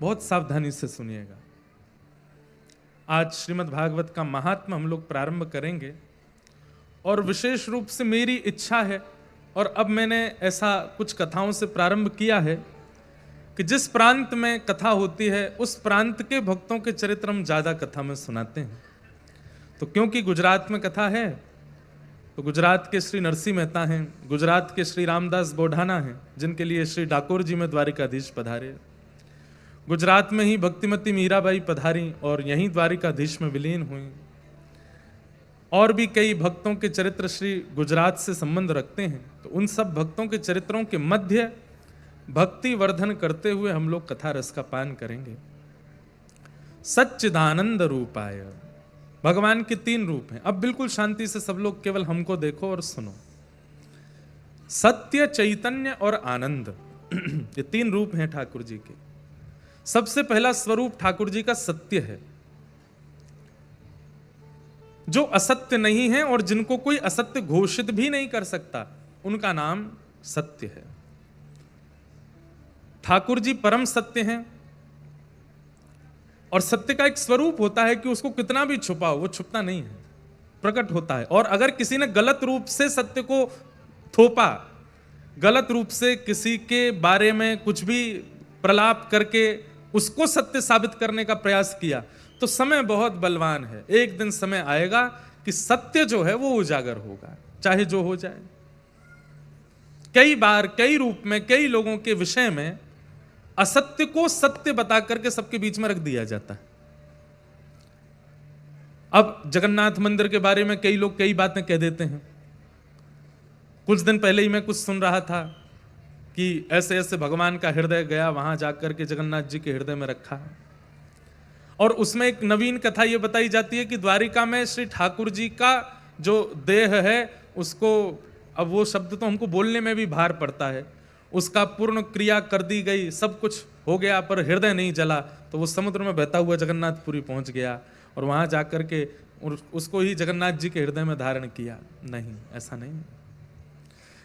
बहुत सावधानी से सुनिएगा। आज श्रीमद् भागवत का महात्मा हम लोग प्रारंभ करेंगे और विशेष रूप से मेरी इच्छा है और अब मैंने ऐसा कुछ कथाओं से प्रारंभ किया है कि जिस प्रांत में कथा होती है उस प्रांत के भक्तों के चरित्र हम ज्यादा कथा में सुनाते हैं। तो क्योंकि गुजरात में कथा है तो गुजरात के श्री नरसिंह मेहता हैं, गुजरात के श्री रामदास बोढ़ाना हैं जिनके लिए श्री डाकोर जी में द्वारिकाधीश पधारे, गुजरात में ही भक्तिमती मीराबाई पधारी और यहीं द्वारिकाधीश में विलीन हुई, और भी कई भक्तों के चरित्र श्री गुजरात से संबंध रखते हैं। तो उन सब भक्तों के चरित्रों के मध्य भक्ति वर्धन करते हुए हम लोग कथा रस का पान करेंगे। सच्चिदानंद रूपाय, भगवान के 3 रूप हैं। अब बिल्कुल शांति से सब लोग केवल हमको देखो और सुनो। सत्य, चैतन्य और आनंद, ये 3 रूप हैं ठाकुर जी के। सबसे पहला स्वरूप ठाकुर जी का सत्य है, जो असत्य नहीं है और जिनको कोई असत्य घोषित भी नहीं कर सकता, उनका नाम सत्य है। ठाकुर जी परम सत्य हैं और सत्य का एक स्वरूप होता है कि उसको कितना भी छुपाओ वो छुपता नहीं है, प्रकट होता है। और अगर किसी ने गलत रूप से सत्य को थोपा, गलत रूप से किसी के बारे में कुछ भी प्रलाप करके उसको सत्य साबित करने का प्रयास किया, तो समय बहुत बलवान है। एक दिन समय आएगा कि सत्य जो है वो उजागर होगा, चाहे जो हो जाए। कई बार कई रूप में कई लोगों के विषय में असत्य को सत्य बता करके सबके बीच में रख दिया जाता है। अब जगन्नाथ मंदिर के बारे में कई लोग कई बातें कह देते हैं। कुछ दिन पहले ही मैं कुछ सुन रहा था कि ऐसे ऐसे भगवान का हृदय गया, वहां जाकर के जगन्नाथ जी के हृदय में रखा, और उसमें एक नवीन कथा यह बताई जाती है कि द्वारिका में श्री ठाकुर जी का जो देह है उसको, अब वो शब्द तो हमको बोलने में भी भार पड़ता है, उसका पूर्ण क्रिया कर दी गई, सब कुछ हो गया, पर हृदय नहीं जला, तो वो समुद्र में बहता हुआ जगन्नाथपुरी पहुंच गया और वहां जाकर के उसको ही जगन्नाथ जी के हृदय में धारण किया। नहीं, ऐसा नहीं।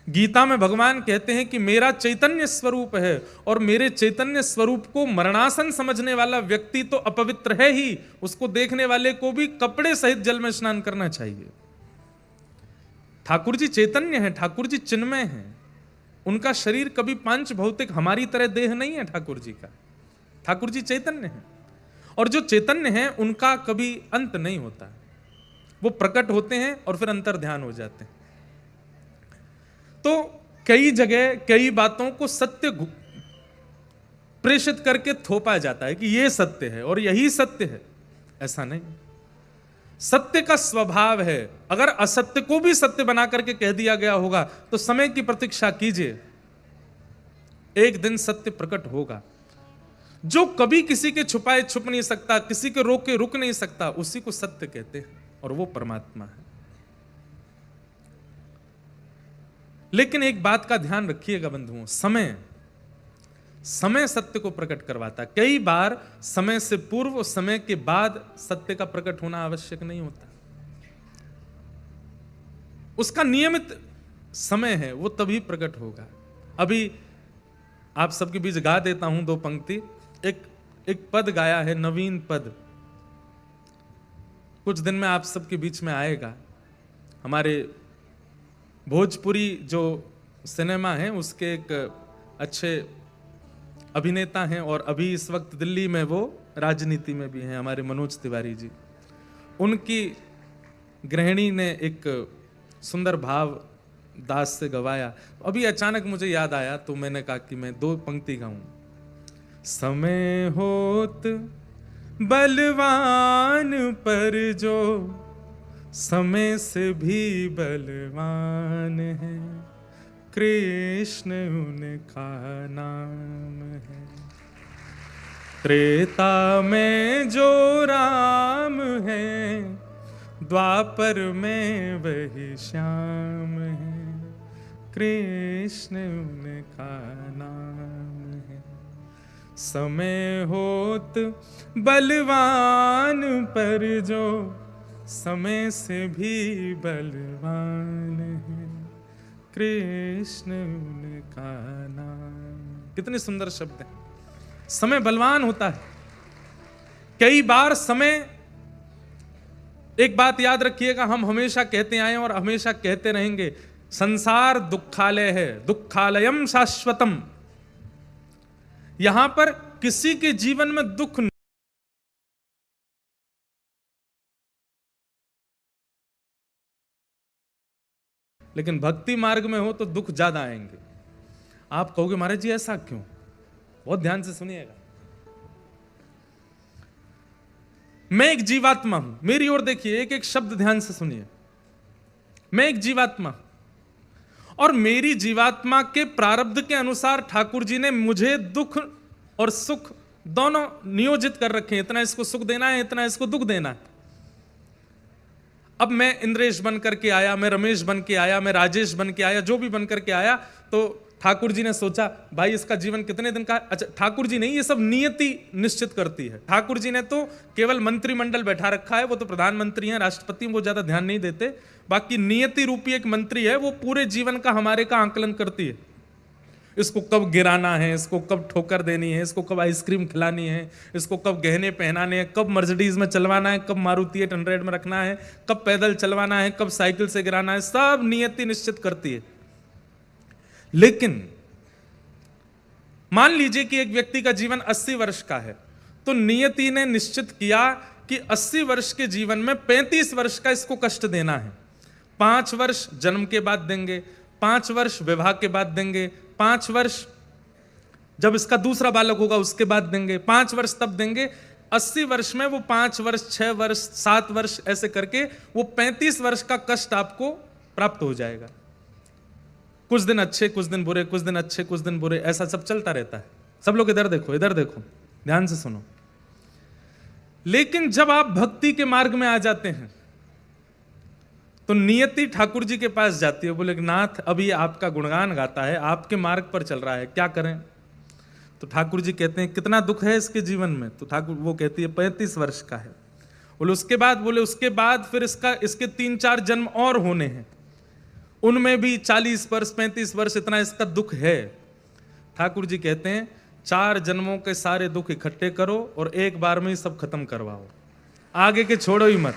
गीता में भगवान कहते हैं कि मेरा चैतन्य स्वरूप है और मेरे चैतन्य स्वरूप को मरणासन समझने वाला व्यक्ति तो अपवित्र है ही, उसको देखने वाले को भी कपड़े सहित जल में स्नान करना चाहिए। ठाकुर जी चैतन्य है, ठाकुर जी चिन्मय है, उनका शरीर कभी पांच भौतिक हमारी तरह देह नहीं है ठाकुर जी का। ठाकुर जी चैतन्य है और जो चैतन्य है उनका कभी अंत नहीं होता, वो प्रकट होते हैं और फिर अंतर ध्यान हो जाते हैं। तो कई जगह कई बातों को सत्य प्रेषित करके थोपा जाता है कि ये सत्य है और यही सत्य है, ऐसा नहीं। सत्य का स्वभाव है, अगर असत्य को भी सत्य बना करके कह दिया गया होगा तो समय की प्रतीक्षा कीजिए, एक दिन सत्य प्रकट होगा। जो कभी किसी के छुपाए छुप नहीं सकता, किसी के रोके रुक नहीं सकता, उसी को सत्य कहते हैं और वो परमात्मा है। लेकिन एक बात का ध्यान रखिएगा बंधुओं, समय सत्य को प्रकट करवाता है। कई बार समय से पूर्व और समय के बाद सत्य का प्रकट होना आवश्यक नहीं होता, उसका नियमित समय है, वो तभी प्रकट होगा। अभी आप सबके बीच गा देता हूं 2 पंक्ति। एक पद गाया है, नवीन पद, कुछ दिन में आप सबके बीच में आएगा। हमारे भोजपुरी जो सिनेमा है उसके एक अच्छे अभिनेता हैं और अभी इस वक्त दिल्ली में वो राजनीति में भी हैं, हमारे मनोज तिवारी जी। उनकी गृहिणी ने एक सुंदर भाव दास से गवाया, अभी अचानक मुझे याद आया तो मैंने कहा कि मैं 2 पंक्ति गाऊं। समय होत बलवान पर जो समय से भी बलवान है, कृष्ण उनका नाम है। त्रेता में जो राम है, द्वापर में वही श्याम है, कृष्ण उनका नाम है। समय होत बलवान पर जो समय से भी बलवान है, कृष्ण उनका नाम। कितने सुंदर शब्द हैं। समय बलवान होता है। कई बार समय, एक बात याद रखिएगा, हम हमेशा कहते आए और हमेशा कहते रहेंगे, संसार दुखालय है, दुखालयम शाश्वतम। यहां पर किसी के जीवन में दुख लेकिन भक्ति मार्ग में हो तो दुख ज्यादा आएंगे। आप कहोगे महाराज जी ऐसा क्यों? बहुत ध्यान से सुनिएगा। मैं एक जीवात्मा हूं, मेरी ओर देखिए, एक एक शब्द ध्यान से सुनिए। मैं एक जीवात्मा और मेरी जीवात्मा के प्रारब्ध के अनुसार ठाकुर जी ने मुझे दुख और सुख दोनों नियोजित कर रखे हैं। इतना इसको सुख देना है, इतना इसको दुख देना है। अब मैं इंद्रेश बन करके आया, मैं रमेश बन के आया, मैं राजेश बन के आया, जो भी बन करके आया, तो ठाकुर जी ने सोचा भाई इसका जीवन कितने दिन का है। अच्छा, ठाकुर जी नहीं, ये सब नियति निश्चित करती है। ठाकुर जी ने तो केवल मंत्रिमंडल बैठा रखा है, वो तो प्रधानमंत्री हैं, राष्ट्रपति, वो ज्यादा ध्यान नहीं देते। बाकी नियति रूपी एक मंत्री है, वो पूरे जीवन का हमारे का आंकलन करती है। इसको कब गिराना है, इसको कब ठोकर देनी है, इसको कब आइसक्रीम खिलानी है, इसको कब गहने पहनाने हैं, कब मर्सिडीज में चलवाना है, कब मारुति 800 में रखना है, कब पैदल चलवाना है, कब साइकिल से गिराना है, सब नियति निश्चित करती है। लेकिन मान लीजिए कि एक व्यक्ति का जीवन 80 वर्ष का है, तो नियति ने निश्चित किया कि 80 वर्ष के जीवन में 35 वर्ष का इसको कष्ट देना है। 5 वर्ष जन्म के बाद देंगे, 5 वर्ष विवाह के बाद देंगे, 5 वर्ष जब इसका दूसरा बालक होगा उसके बाद देंगे, 5 वर्ष तब देंगे। 80 वर्ष में वो 5 वर्ष, 6 वर्ष, 7 वर्ष ऐसे करके वो 35 वर्ष का कष्ट आपको प्राप्त हो जाएगा। कुछ दिन अच्छे, कुछ दिन बुरे, कुछ दिन अच्छे, कुछ दिन बुरे, ऐसा सब चलता रहता है। सब लोग इधर देखो, इधर देखो, ध्यान से सुनो। लेकिन जब आप भक्ति के मार्ग में आ जाते हैं तो नियति ठाकुर जी के पास जाती है, बोले नाथ अब ये आपका गुणगान गाता है, आपके मार्ग पर चल रहा है, क्या करें? तो ठाकुर जी कहते हैं कितना दुख है इसके जीवन में? तो ठाकुर वो कहती है 35 वर्ष का है। बोले उसके बाद फिर इसके 3-4 जन्म और होने हैं, उनमें भी 40 वर्ष, 35 वर्ष इतना इसका दुख है। ठाकुर जी कहते हैं 4 जन्मों के सारे दुख इकट्ठे करो और एक बार में ही सब खत्म करवाओ, आगे के छोड़ो ही मत।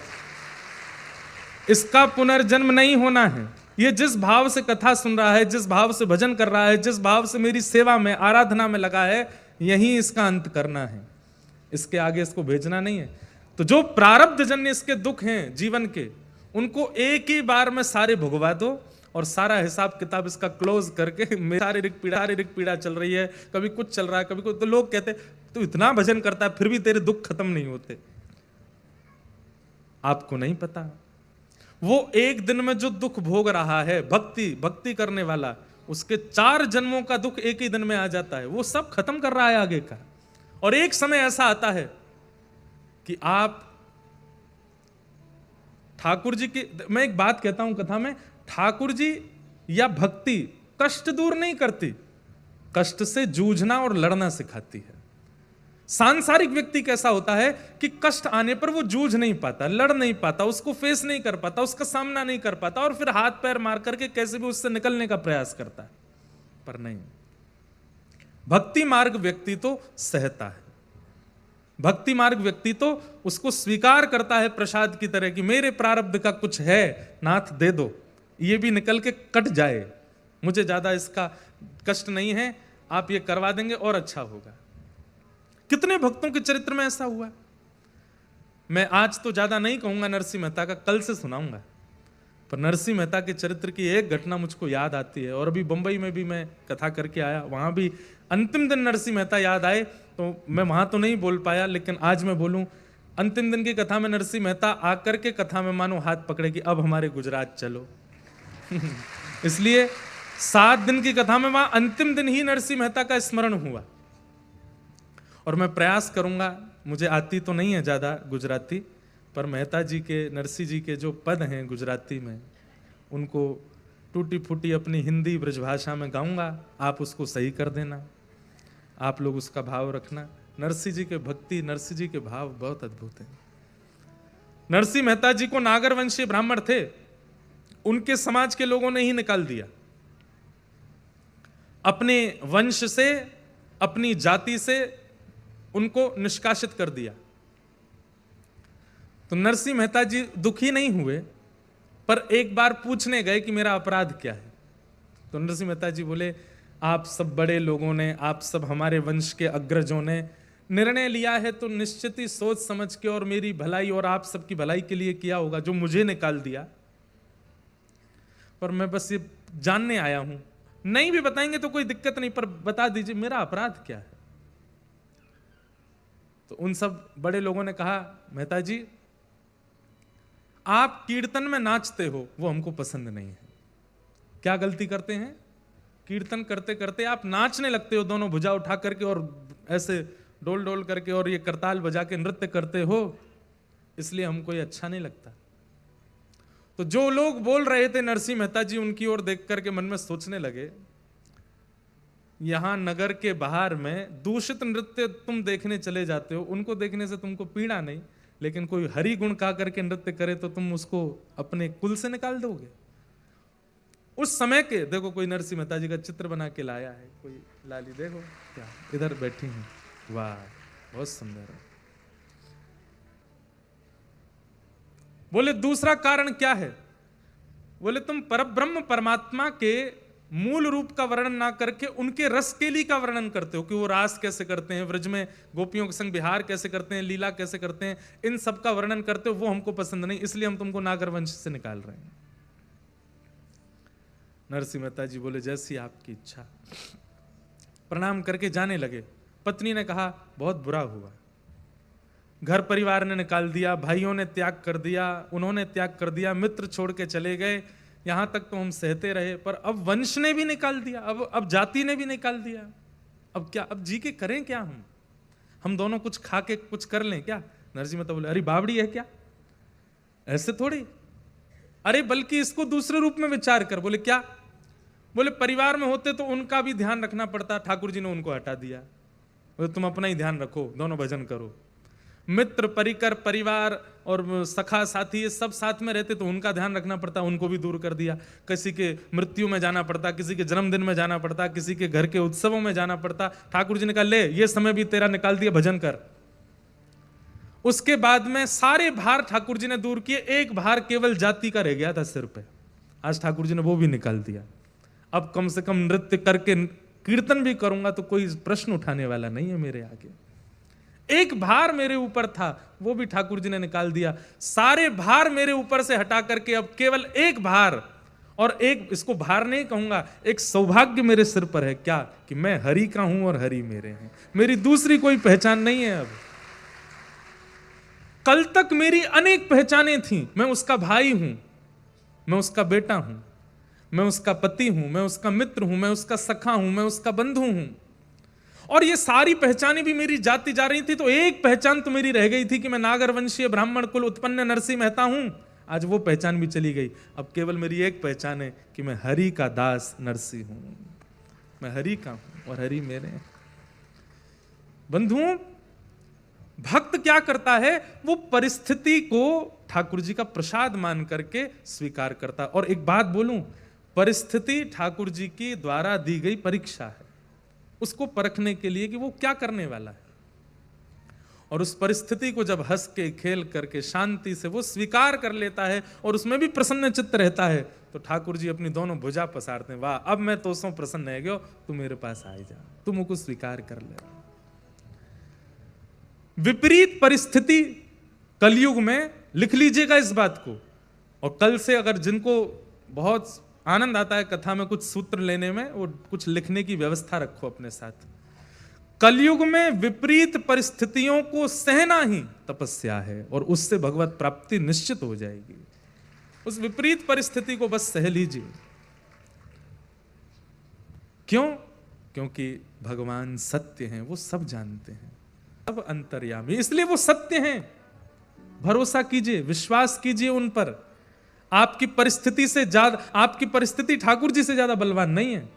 इसका पुनर्जन्म नहीं होना है। ये जिस भाव से कथा सुन रहा है, जिस भाव से भजन कर रहा है, जिस भाव से मेरी सेवा में, आराधना में लगा है, यही इसका अंत करना है, इसके आगे इसको भेजना नहीं है। तो जो प्रारब्ध जन्य इसके दुख हैं जीवन के, उनको एक ही बार में सारे भुगवा दो और सारा हिसाब किताब इसका क्लोज करके, शारीरिक पीड़ा चल रही है, कभी कुछ चल रहा है, कभी कुछ। तो लोग कहते तू इतना भजन करता है फिर भी तेरे दुख खत्म नहीं होते। आपको नहीं पता, वो एक दिन में जो दुख भोग रहा है भक्ति करने वाला, उसके 4 जन्मों का दुख एक ही दिन में आ जाता है। वो सब खत्म कर रहा है आगे का। और एक समय ऐसा आता है कि आप ठाकुर जी की, मैं एक बात कहता हूं कथा में, ठाकुर जी या भक्ति कष्ट दूर नहीं करती, कष्ट से जूझना और लड़ना सिखाती है। सांसारिक व्यक्ति कैसा होता है कि कष्ट आने पर वो जूझ नहीं पाता, लड़ नहीं पाता, उसको फेस नहीं कर पाता, उसका सामना नहीं कर पाता, और फिर हाथ पैर मार करके कैसे भी उससे निकलने का प्रयास करता है। पर नहीं, भक्ति मार्ग व्यक्ति तो सहता है। भक्ति मार्ग व्यक्ति तो उसको स्वीकार करता है प्रसाद की तरह कि मेरे प्रारब्ध का कुछ है, नाथ दे दो, ये भी निकल के कट जाए, मुझे ज्यादा इसका कष्ट नहीं है, आप ये करवा देंगे और अच्छा होगा। कितने भक्तों के चरित्र में ऐसा हुआ? मैं आज तो ज्यादा नहीं कहूंगा नरसिंह मेहता का, कल से सुनाऊंगा। पर नरसिंह मेहता के चरित्र की एक घटना मुझको याद आती है। और अभी बंबई में भी मैं कथा करके आया, वहां भी अंतिम दिन नरसिंह मेहता याद आए, तो मैं वहां तो नहीं बोल पाया, लेकिन आज मैं बोलूं। अंतिम दिन की कथा में नरसिंह मेहता आकर के कथा में मानो हाथ पकड़े कि अब हमारे गुजरात चलो। इसलिए 7 दिन की कथा में वहां अंतिम दिन ही नरसिंह मेहता का स्मरण हुआ। और मैं प्रयास करूंगा, मुझे आती तो नहीं है ज्यादा गुजराती, पर मेहता जी के, नरसिंह जी के जो पद हैं गुजराती में, उनको टूटी फूटी अपनी हिंदी ब्रजभाषा में गाऊंगा, आप उसको सही कर देना, आप लोग उसका भाव रखना। नरसिंह जी के भक्ति, नरसिंह जी के भाव बहुत अद्भुत हैं। नरसिंह मेहता जी को नागर वंशीय ब्राह्मण थे, उनके समाज के लोगों ने ही निकाल दिया। अपने वंश से, अपनी जाति से उनको निष्कासित कर दिया। तो नरसिंह मेहता जी दुखी नहीं हुए, पर एक बार पूछने गए कि मेरा अपराध क्या है। तो नरसिंह मेहता जी बोले, आप सब बड़े लोगों ने, आप सब हमारे वंश के अग्रजों ने निर्णय लिया है तो निश्चित ही सोच समझ के और मेरी भलाई और आप सबकी भलाई के लिए किया होगा, जो मुझे निकाल दिया। पर मैं बस ये जानने आया हूं, नहीं भी बताएंगे तो कोई दिक्कत नहीं, पर बता दीजिए मेरा अपराध क्या है। तो उन सब बड़े लोगों ने कहा, मेहता जी आप कीर्तन में नाचते हो, वो हमको पसंद नहीं है। क्या गलती करते हैं? कीर्तन करते करते आप नाचने लगते हो, दोनों भुजा उठा करके और ऐसे डोल डोल करके और ये करताल बजा के नृत्य करते हो, इसलिए हमको ये अच्छा नहीं लगता। तो जो लोग बोल रहे थे नरसिंह मेहता जी उनकी ओर देख करके मन में सोचने लगे, यहां नगर के बाहर में दूषित नृत्य तुम देखने चले जाते हो, उनको देखने से तुमको पीड़ा नहीं, लेकिन कोई हरि गुण गा करके नृत्य करे तो तुम उसको अपने कुल से निकाल दोगे। उस समय के देखो, कोई नरसिंह मेहता जी का चित्र बना के लाया है, कोई लाली देखो क्या इधर बैठी है, वाह बहुत सुंदर है। बोले दूसरा कारण क्या है? बोले तुम परब्रह्म परमात्मा के मूल रूप का वर्णन ना करके उनके रस केली का वर्णन करते हो कि वो रास कैसे करते हैं, व्रज में गोपियों के संग विहार कैसे करते हैं, लीला कैसे करते हैं, इन सब का वर्णन करते हो, वो हमको पसंद नहीं, इसलिए हम तुमको नागर वंश से निकाल रहे हैं। नरसिंह मेहता जी बोले जैसी आपकी इच्छा। प्रणाम करके जाने लगे। पत्नी ने कहा बहुत बुरा हुआ, घर परिवार ने निकाल दिया, भाइयों ने त्याग कर दिया, उन्होंने त्याग कर दिया, मित्र छोड़ के चले गए, यहां तक तो हम सहते रहे, पर अब वंश ने भी निकाल दिया, अब जाति ने भी निकाल दिया, अब क्या, अब जी के करें क्या? हम दोनों कुछ खा के कुछ कर लें क्या? नरसिंह मेहता बोले अरे बावड़ी है क्या, ऐसे थोड़ी, अरे बल्कि इसको दूसरे रूप में विचार कर। बोले क्या? बोले परिवार में होते तो उनका भी ध्यान रखना पड़ता, ठाकुर जी ने उनको हटा दिया। बोले तुम अपना ही ध्यान रखो, दोनों भजन करो। मित्र परिकर परिवार और सखा साथी ये सब साथ में रहते तो उनका ध्यान रखना पड़ता, उनको भी दूर कर दिया। किसी के मृत्यु में जाना पड़ता, किसी के जन्मदिन में जाना पड़ता, किसी के घर के उत्सवों में जाना पड़ता। ठाकुर जी ने कहा ले ये समय भी तेरा निकाल दिया, भजन कर। उसके बाद में सारे भार ठाकुर जी ने दूर किए, एक भार केवल जाति का रह गया था सिर पे, आज ठाकुर जी ने वो भी निकाल दिया। अब कम से कम नृत्य करके कीर्तन भी करूंगा तो कोई प्रश्न उठाने वाला नहीं है मेरे आगे। एक भार मेरे ऊपर था, वो भी ठाकुर जी ने निकाल दिया। सारे भार मेरे ऊपर से हटा करके अब केवल एक भार, और एक, इसको भार नहीं कहूंगा, एक सौभाग्य मेरे सिर पर है, क्या कि मैं हरि का हूं और हरि मेरे हैं, मेरी दूसरी कोई पहचान नहीं है। अब कल तक मेरी अनेक पहचानें थीं, मैं उसका भाई हूं, मैं उसका बेटा हूं, मैं उसका पति हूं, मैं उसका मित्र हूं, मैं उसका सखा हूं, मैं उसका बंधु हूं, और ये सारी पहचानें भी मेरी जाती जा रही थी। तो एक पहचान तो मेरी रह गई थी कि मैं नागर वंशीय ब्राह्मण कुल उत्पन्न नरसिंह मेहता हूं, आज वो पहचान भी चली गई। अब केवल मेरी एक पहचान है कि मैं हरि का दास नरसिंह हूं, मैं हरि का हूं और हरि मेरे हैं। बंधुओं, भक्त क्या करता है, वो परिस्थिति को ठाकुर जी का प्रसाद मान करके स्वीकार करता। और एक बात बोलूं, परिस्थिति ठाकुर जी की द्वारा दी गई परीक्षा है, उसको परखने के लिए कि वो क्या करने वाला है। और उस परिस्थिति को जब हंस के खेल करके शांति से वो स्वीकार कर लेता है और उसमें भी प्रसन्न चित्त रहता है, तो ठाकुर जी अपनी दोनों भुजा पसारते हैं, वाह अब मैं तो सो प्रसन्न है गयो, तू मेरे पास आ जा, तुम मुझको स्वीकार कर ले। विपरीत परिस्थिति कलयुग में, लिख लीजिएगा इस बात को, और कल से अगर जिनको बहुत आनंद आता है कथा में कुछ सूत्र लेने में, वो कुछ लिखने की व्यवस्था रखो अपने साथ। कलयुग में विपरीत परिस्थितियों को सहना ही तपस्या है, और उससे भगवत प्राप्ति निश्चित हो जाएगी। उस विपरीत परिस्थिति को बस सह लीजिए। क्यों? क्योंकि भगवान सत्य हैं, वो सब जानते हैं, सब अंतर्यामी, इसलिए वो सत्य हैं। भरोसा कीजिए, विश्वास कीजिए उन पर। आपकी परिस्थिति से ज्यादा, आपकी परिस्थिति ठाकुर जी से ज्यादा बलवान नहीं है।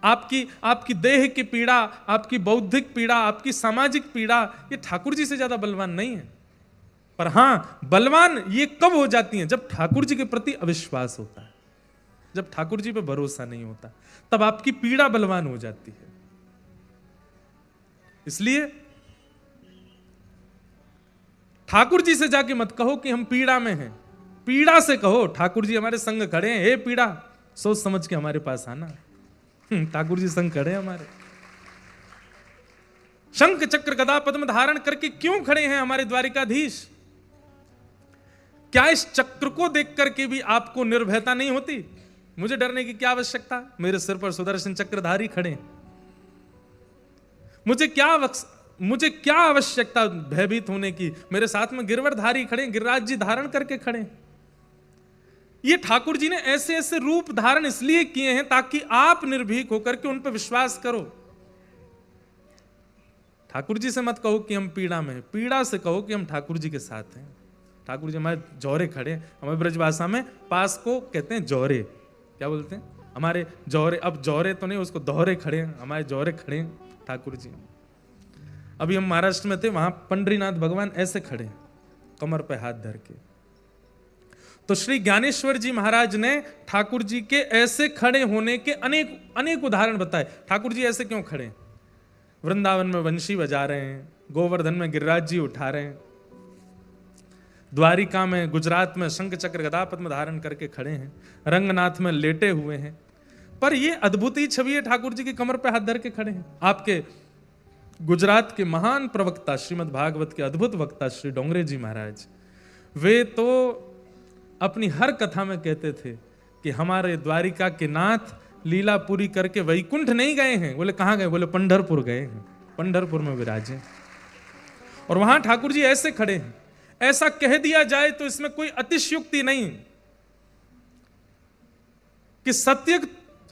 आपकी देह की पीड़ा, आपकी बौद्धिक पीड़ा, आपकी सामाजिक पीड़ा, ये ठाकुर जी से ज्यादा बलवान नहीं है। पर हां, बलवान ये कब हो जाती हैं? जब ठाकुर जी के प्रति अविश्वास होता है, जब ठाकुर जी पे भरोसा नहीं होता, तब आपकी पीड़ा बलवान हो जाती है। इसलिए ठाकुर जी से जाके मत कहो कि हम पीड़ा में हैं, पीड़ा से कहो ठाकुर जी हमारे संग खड़े हैं, हे पीड़ा सोच समझ के हमारे पास आना। ठाकुर जी संग खड़े हैं हमारे, शंख चक्र गदा पद्म धारण करके क्यों खड़े हैं हमारे द्वारिकाधीश। क्या इस चक्र को देख करके भी आपको निर्भयता नहीं होती? मुझे डरने की क्या आवश्यकता, मेरे सिर पर सुदर्शन चक्रधारी खड़े, मुझे क्या आवश्यकता भयभीत होने की, मेरे साथ में गिरवरधारी खड़े, गिरिराज जी धारण करके खड़े। ये ठाकुर जी ने ऐसे ऐसे रूप धारण इसलिए किए हैं ताकि आप निर्भीक होकर के उन पर विश्वास करो। ठाकुर जी से मत कहो कि हम पीड़ा में हैं, पीड़ा से कहो कि हम ठाकुर जी के साथ हैं। ठाकुर जी हमारे जौरे खड़े, हमारे ब्रज भाषा में पास को कहते हैं जौरे, क्या बोलते हैं हमारे जौरे, अब जौरे तो नहीं उसको दोहरे खड़े हैं, हमारे जौरे खड़े हैं ठाकुर जी। अभी हम महाराष्ट्र में थे, वहां पंडरीनाथ भगवान ऐसे खड़े कमर पे हाथ धर के। तो श्री ज्ञानेश्वर जी महाराज ने ठाकुर जी के ऐसे खड़े होने के अनेक उदाहरण बताए। ठाकुर जी ऐसे क्यों खड़े? वृंदावन में वंशी बजा रहे हैं, गोवर्धन में गिरिराज जी उठा रहे हैं, द्वारिका में गुजरात में शंख चक्र गदा पद्म धारण करके खड़े हैं, रंगनाथ में लेटे हुए हैं। पर ये अद्भुत ही छवि है, ठाकुर जी की कमर पे हाथ धर के खड़े हैं। आपके गुजरात के महान प्रवक्ता श्रीमद् भागवत के अद्भुत वक्ता श्री डोंगरे जी महाराज, वे तो अपनी हर कथा में कहते थे कि हमारे द्वारिका के नाथ लीला पूरी करके वैकुंठ नहीं गए हैं। बोले कहां गए? बोले पंढरपुर गए हैं, पंढरपुर में विराजे। और वहां ठाकुर जी ऐसे खड़े हैं। ऐसा कह दिया जाए तो इसमें कोई अतिशयोक्ति नहीं कि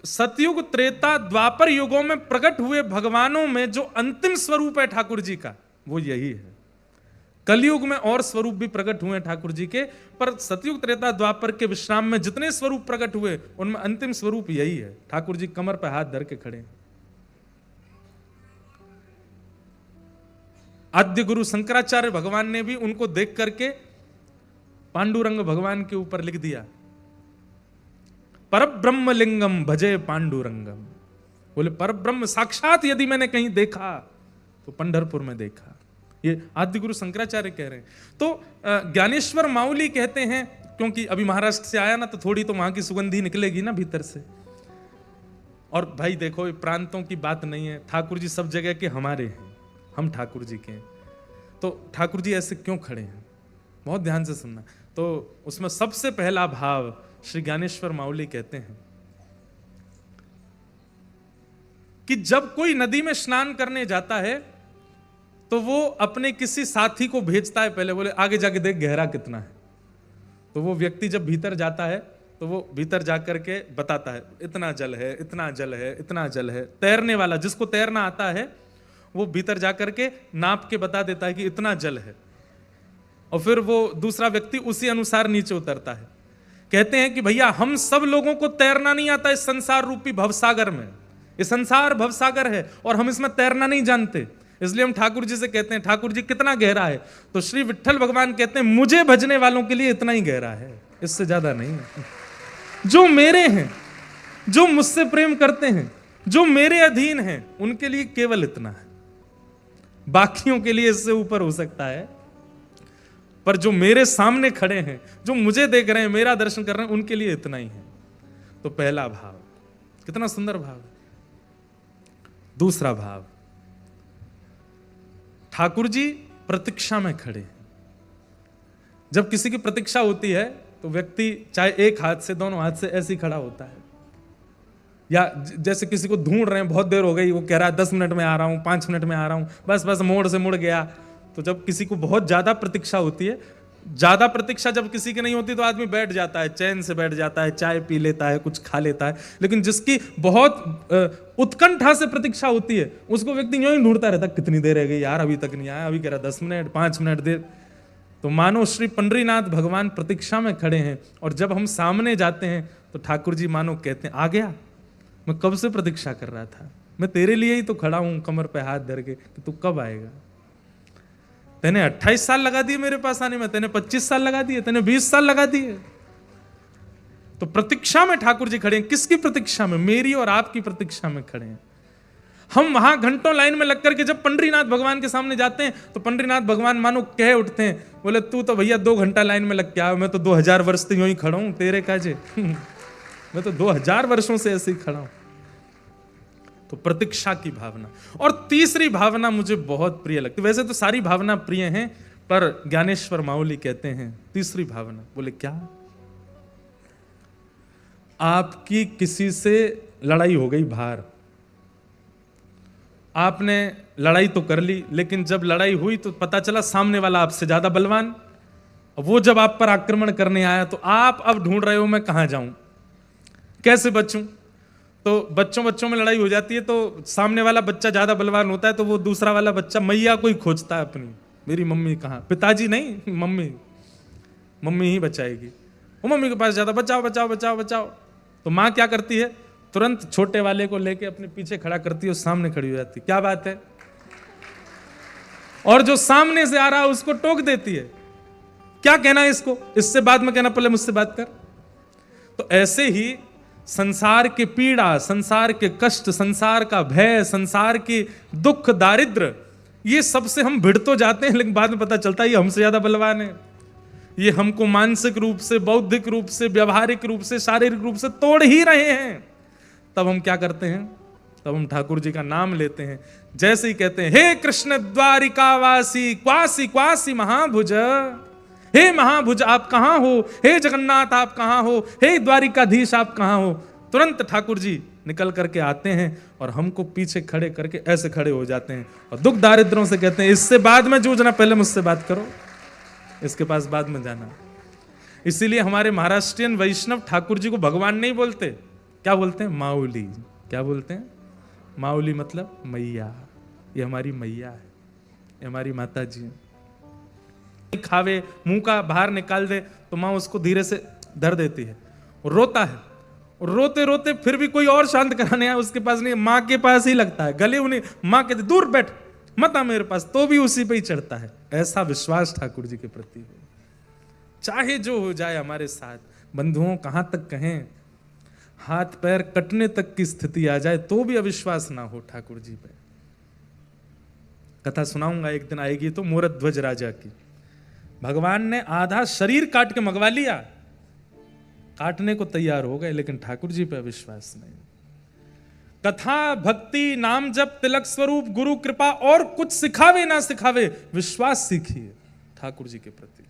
सतयुग त्रेता द्वापर युगों में प्रकट हुए भगवानों में जो अंतिम स्वरूप है ठाकुर जी का, वो यही है। कलयुग में और स्वरूप भी प्रकट हुए ठाकुर जी के, पर सतयुग त्रेता द्वापर के विश्राम में जितने स्वरूप प्रकट हुए उनमें अंतिम स्वरूप यही है। ठाकुर जी कमर पर हाथ धर के खड़े। आद्य गुरु शंकराचार्य भगवान ने भी उनको देख करके पांडुरंग भगवान के ऊपर लिख दिया, परब्रह्म लिंगम भजे पांडुरंगम। बोले परब्रह्म साक्षात यदि मैंने कहीं देखा तो पंढरपुर में देखा। ये आद्य गुरु शंकराचार्य कह रहे हैं। तो ज्ञानेश्वर माउली कहते हैं, क्योंकि अभी महाराष्ट्र से आया ना, तो थोड़ी तो वहां की सुगंधी निकलेगी ना भीतर से। और भाई देखो, ये प्रांतों की बात नहीं है, ठाकुर जी सब जगह के हमारे हैं, हम ठाकुर जी के हैं। तो ठाकुर जी ऐसे क्यों खड़े हैं, बहुत ध्यान से सुनना। तो उसमें सबसे पहला भाव श्री ज्ञानेश्वर माउली कहते हैं कि जब कोई नदी में स्नान करने जाता है तो वो अपने किसी साथी को भेजता है, पहले बोले आगे जाके देख गहरा कितना है। तो वो व्यक्ति जब भीतर जाता है तो वो भीतर जाकर के बताता है इतना जल है, इतना जल है, इतना जल है। तैरने वाला जिसको तैरना आता है वो भीतर जाकर के नाप के बता देता है कि इतना जल है, और फिर वो दूसरा व्यक्ति उसी अनुसार नीचे उतरता है। कहते हैं कि भैया हम सब लोगों को तैरना नहीं आता इस संसार रूपी भवसागर में। ये संसार भवसागर है और हम इसमें तैरना नहीं जानते, इसलिए हम ठाकुर जी से कहते हैं ठाकुर जी कितना गहरा है। तो श्री विट्ठल भगवान कहते हैं मुझे भजने वालों के लिए इतना ही गहरा है, इससे ज्यादा नहीं है। जो मेरे हैं, जो मुझसे प्रेम करते हैं, जो मेरे अधीन हैं, उनके लिए केवल इतना है। बाकियों के लिए इससे ऊपर हो सकता है, पर जो मेरे सामने खड़े हैं, जो मुझे देख रहे हैं, मेरा दर्शन कर रहे हैं, उनके लिए इतना ही है। तो पहला भाव, कितना सुंदर भाव है। दूसरा भाव, ठाकुर जी प्रतीक्षा में खड़े हैं। जब किसी की प्रतीक्षा होती है तो व्यक्ति चाहे एक हाथ से, दोनों हाथ से ऐसे ही खड़ा होता है, या जैसे किसी को ढूंढ रहे हैं, बहुत देर हो गई, वो कह रहा है 10 मिनट में आ रहा हूं, 5 मिनट में आ रहा हूं, बस मोड़ से मुड़ गया। तो जब किसी को बहुत ज्यादा प्रतीक्षा होती है, ज्यादा प्रतीक्षा जब किसी की नहीं होती तो आदमी बैठ जाता है, चैन से बैठ जाता है, चाय पी लेता है, कुछ खा लेता है। लेकिन जिसकी बहुत उत्कंठा से प्रतीक्षा होती है उसको व्यक्ति यूं ही ढूंढता रहता, कितनी देर रह गई यार, अभी तक नहीं आया, अभी कह रहा 10 मिनट, 5 मिनट देर। तो मानो श्री पंडरीनाथ भगवान प्रतीक्षा में खड़े हैं, और जब हम सामने जाते हैं तो ठाकुर जी मानो कहते हैं आ गया, मैं कब से प्रतीक्षा कर रहा था, मैं तेरे लिए ही तो खड़ा हूं कमर पे हाथ धर के कि तू कब आएगा। तेने 28 साल लगा दिए मेरे पास आने में, तेने 25 साल लगा दिए, तेने 20 साल लगा दिए। तो प्रतीक्षा में ठाकुर जी खड़े हैं। किसकी प्रतीक्षा में? मेरी और आपकी प्रतीक्षा में खड़े हैं। हम वहां घंटों लाइन में लग करके जब पंडरीनाथ भगवान के सामने जाते हैं तो पंडरीनाथ भगवान मानो कह उठते हैं, बोले तू तो भैया 2 घंटा लाइन में लग के आया, मैं तो 2000 वर्ष से यूं ही खड़ा हूं, तेरे काजे मैं तो 2000 वर्षों से ऐसे ही खड़ा हूं। तो प्रतीक्षा की भावना। और तीसरी भावना मुझे बहुत प्रिय लगती, वैसे तो सारी भावना प्रिय हैं, पर ज्ञानेश्वर माउली कहते हैं तीसरी भावना, बोले क्या? आपकी किसी से लड़ाई हो गई बाहर, आपने लड़ाई तो कर ली, लेकिन जब लड़ाई हुई तो पता चला सामने वाला आपसे ज्यादा बलवान, वो जब आप पर आक्रमण करने आया तो आप अब ढूंढ रहे हो मैं कहां जाऊं, कैसे बचूं। तो बच्चों में लड़ाई हो जाती है, तो सामने वाला बच्चा ज्यादा बलवान होता है तो वो दूसरा वाला बच्चा मैया को ही खोजता है अपनी, मेरी मम्मी कहां, पिताजी नहीं, मम्मी ही बचाएगी। वो मम्मी के पास जाता, बचाओ बचाओ बचाओ बचाओ। तो माँ क्या करती है, तुरंत छोटे वाले को लेके अपने पीछे खड़ा करती है, सामने खड़ी हो जाती है, क्या बात है, और जो सामने से आ रहा है उसको टोक देती है, क्या कहना है इसको, इससे बाद में कहना, पहले मुझसे बात कर। तो ऐसे ही संसार की पीड़ा, संसार के कष्ट, संसार का भय, संसार की दुख दारिद्र, ये सबसे हम भिड़ तो जाते हैं, लेकिन बाद में पता चलता है ये हमसे ज्यादा बलवान है, ये हमको मानसिक रूप से, बौद्धिक रूप से, व्यवहारिक रूप से, शारीरिक रूप से तोड़ ही रहे हैं। तब हम क्या करते हैं, तब हम ठाकुर जी का नाम लेते हैं, जैसे ही कहते हैं हे कृष्ण द्वारिकावासी क्वासी क्वासी महाभुज, हे महाभुज आप कहां हो, हे जगन्नाथ आप कहां हो, हे द्वारिकाधीश आप कहां हो, तुरंत ठाकुर जी निकल करके आते हैं और हमको पीछे खड़े करके ऐसे खड़े हो जाते हैं और दुख दारिद्रों से कहते हैं इससे बाद में जूझना, पहले मुझसे बात करो, इसके पास बाद में जाना। इसीलिए हमारे महाराष्ट्रियन वैष्णव ठाकुर जी को भगवान नहीं बोलते, क्या बोलते हैं, माउली। क्या बोलते हैं, माउली मतलब मैया, ये हमारी मैया है, ये हमारी माता जी है। खावे मुंह का बाहर निकाल दे तो माँ उसको धीरे से धर देती है, और रोता है, और रोते रोते फिर भी कोई और शांत कराने आया उसके पास नहीं, माँ के पास ही लगता है, गले उन्हें माँ कहती दूर बैठ मत आ मेरे पास, तो भी उसी पे ही चढ़ता है। ऐसा विश्वास ठाकुर जी के प्रति हो, चाहे जो हो जाए हमारे साथ। बंधुओं कहां तक कहें, हाथ पैर कटने तक की स्थिति आ जाए तो भी अविश्वास ना हो ठाकुर जी पे। कथा सुनाऊंगा एक दिन आएगी तो, मोरध्वज राजा की। भगवान ने आधा शरीर काट के मंगवा लिया, काटने को तैयार हो गए, लेकिन ठाकुर जी पे अविश्वास नहीं। कथा भक्ति नाम जप तिलक स्वरूप गुरु कृपा और कुछ सिखावे ना सिखावे, विश्वास सीखिए ठाकुर जी के प्रति।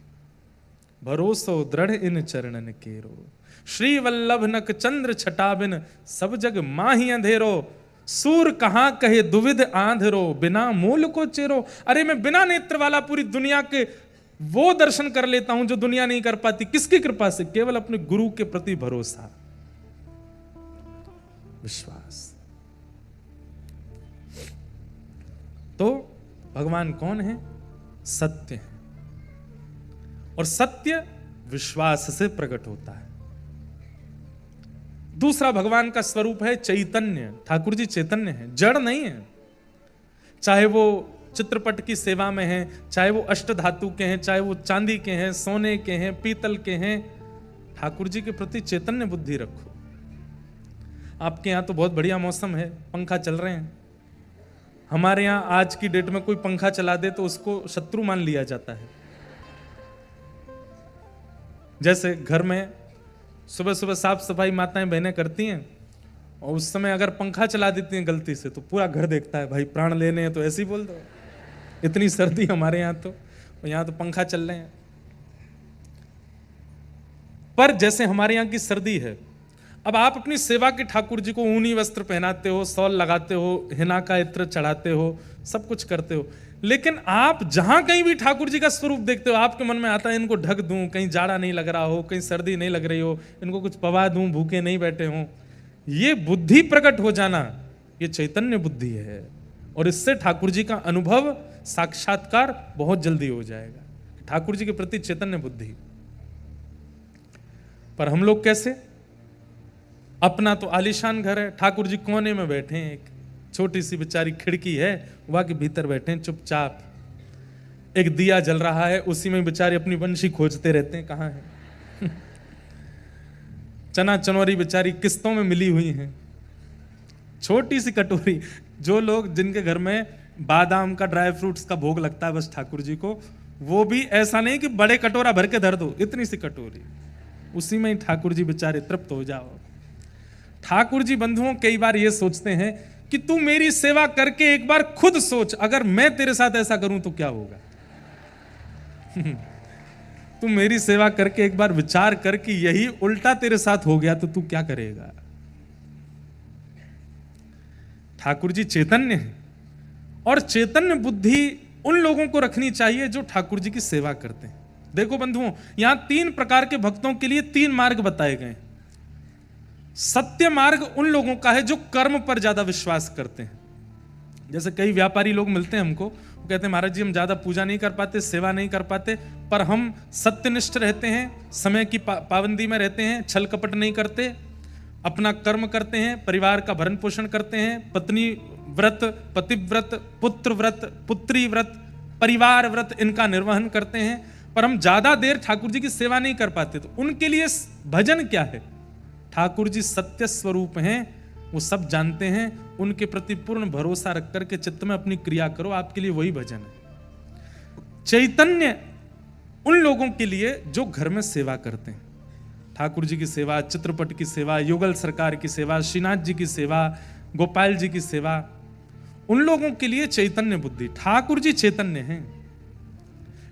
भरोसो दृढ़ इन चरणन केरो, श्री वल्लभ नक चंद्र छटाबिन, सब जग माही अंधेरो, सूर कहां कहे दुविध आंधरो, बिना मूल को चेरो। अरे मैं बिना नेत्र वाला पूरी दुनिया के वो दर्शन कर लेता हूं जो दुनिया नहीं कर पाती, किसकी कृपा से, केवल अपने गुरु के प्रति भरोसा, विश्वास। तो भगवान कौन है, सत्य है, और सत्य विश्वास से प्रकट होता है। दूसरा भगवान का स्वरूप है चैतन्य। ठाकुर जी चैतन्य है, जड़ नहीं है। चाहे वो चित्रपट की सेवा में हैं, चाहे वो अष्ट धातु के हैं, चाहे वो चांदी के हैं, सोने के हैं, पीतल के हैं, ठाकुर जी के प्रति चैतन्य बुद्धि रखो। आपके यहाँ तो बहुत बढ़िया मौसम है, पंखा चल रहे हैं। हमारे यहाँ आज की डेट में कोई पंखा चला दे तो उसको शत्रु मान लिया जाता है। जैसे घर में सुबह सुबह साफ सफाई माताएं बहनें करती हैं, और उस समय अगर पंखा चला देती हैं गलती से तो पूरा घर देखता है, भाई प्राण लेने हैं तो ऐसे ही बोल दो। इतनी सर्दी हमारे यहाँ तो पंखा चल रहे हैं। पर जैसे हमारे यहाँ की सर्दी है, अब आप अपनी सेवा के ठाकुर जी को ऊनी वस्त्र पहनाते हो, सौल लगाते हो, हिना का इत्र चढ़ाते हो, सब कुछ करते हो, लेकिन आप जहां कहीं भी ठाकुर जी का स्वरूप देखते हो, आपके मन में आता है इनको ढक दूं, कहीं जाड़ा नहीं लग रहा हो, कहीं सर्दी नहीं लग रही हो, इनको कुछ पवा दूं, भूखे नहीं बैठे हों। ये बुद्धि प्रकट हो जाना, ये चैतन्य बुद्धि है, और इससे ठाकुर जी का अनुभव, साक्षात्कार बहुत जल्दी हो जाएगा। ठाकुर जी के प्रति चैतन्य बुद्धि। पर हम लोग कैसे, अपना तो आलीशान घर है, ठाकुर जी कोने में बैठे हैं, एक छोटी सी बेचारी खिड़की है, वहां के भीतर बैठे हैं चुपचाप, एक दिया जल रहा है, उसी में बेचारे अपनी बंशी खोजते रहते हैं, कहां है। चना चनौरी बेचारी किस्तों में मिली हुई हैं, छोटी सी कटोरी, जो लोग जिनके घर में बादाम का ड्राई फ्रूट्स का भोग लगता है बस ठाकुर जी को, वो भी ऐसा नहीं कि बड़े कटोरा भर के धर दो, इतनी सी कटोरी, उसी में ही ठाकुर जी बेचारे तृप्त हो जाओ। ठाकुर जी बंधुओं कई बार ये सोचते हैं कि तू मेरी सेवा करके एक बार खुद सोच, अगर मैं तेरे साथ ऐसा करूं तो क्या होगा। तू मेरी सेवा करके एक बार विचार कर कि यही उल्टा तेरे साथ हो गया तो तू क्या करेगा। ठाकुर जी चैतन्य है, और चैतन्य बुद्धि उन लोगों को रखनी चाहिए जो ठाकुर जी की सेवा करते हैं। देखो बंधुओं, यहां 3 प्रकार के भक्तों के लिए 3 मार्ग बताए गए। सत्य मार्ग उन लोगों का है जो कर्म पर ज्यादा विश्वास करते हैं। जैसे कई व्यापारी लोग मिलते हैं हमको, वो कहते हैं महाराज जी हम ज्यादा पूजा नहीं कर पाते, सेवा नहीं कर पाते, पर हम सत्यनिष्ठ रहते हैं, समय की पाबंदी में रहते हैं, छल कपट नहीं करते, अपना कर्म करते हैं, परिवार का भरण पोषण करते हैं, पत्नी व्रत, पतिव्रत, पुत्र व्रत, पुत्री व्रत, परिवार व्रत इनका निर्वहन करते हैं, पर हम ज्यादा देर ठाकुर जी की सेवा नहीं कर पाते। तो उनके लिए भजन क्या है? ठाकुर जी सत्य स्वरूप हैं, वो सब जानते हैं, उनके प्रति पूर्ण भरोसा रख करके चित्त में अपनी क्रिया करो, आपके लिए वही भजन है। चैतन्य उन लोगों के लिए जो घर में सेवा करते हैं, ठाकुर जी की सेवा, चित्रपट की सेवा, युगल सरकार की सेवा, श्रीनाथ जी की सेवा, गोपाल जी की सेवा, उन लोगों के लिए चैतन्य बुद्धि। ठाकुर जी चैतन्य हैं,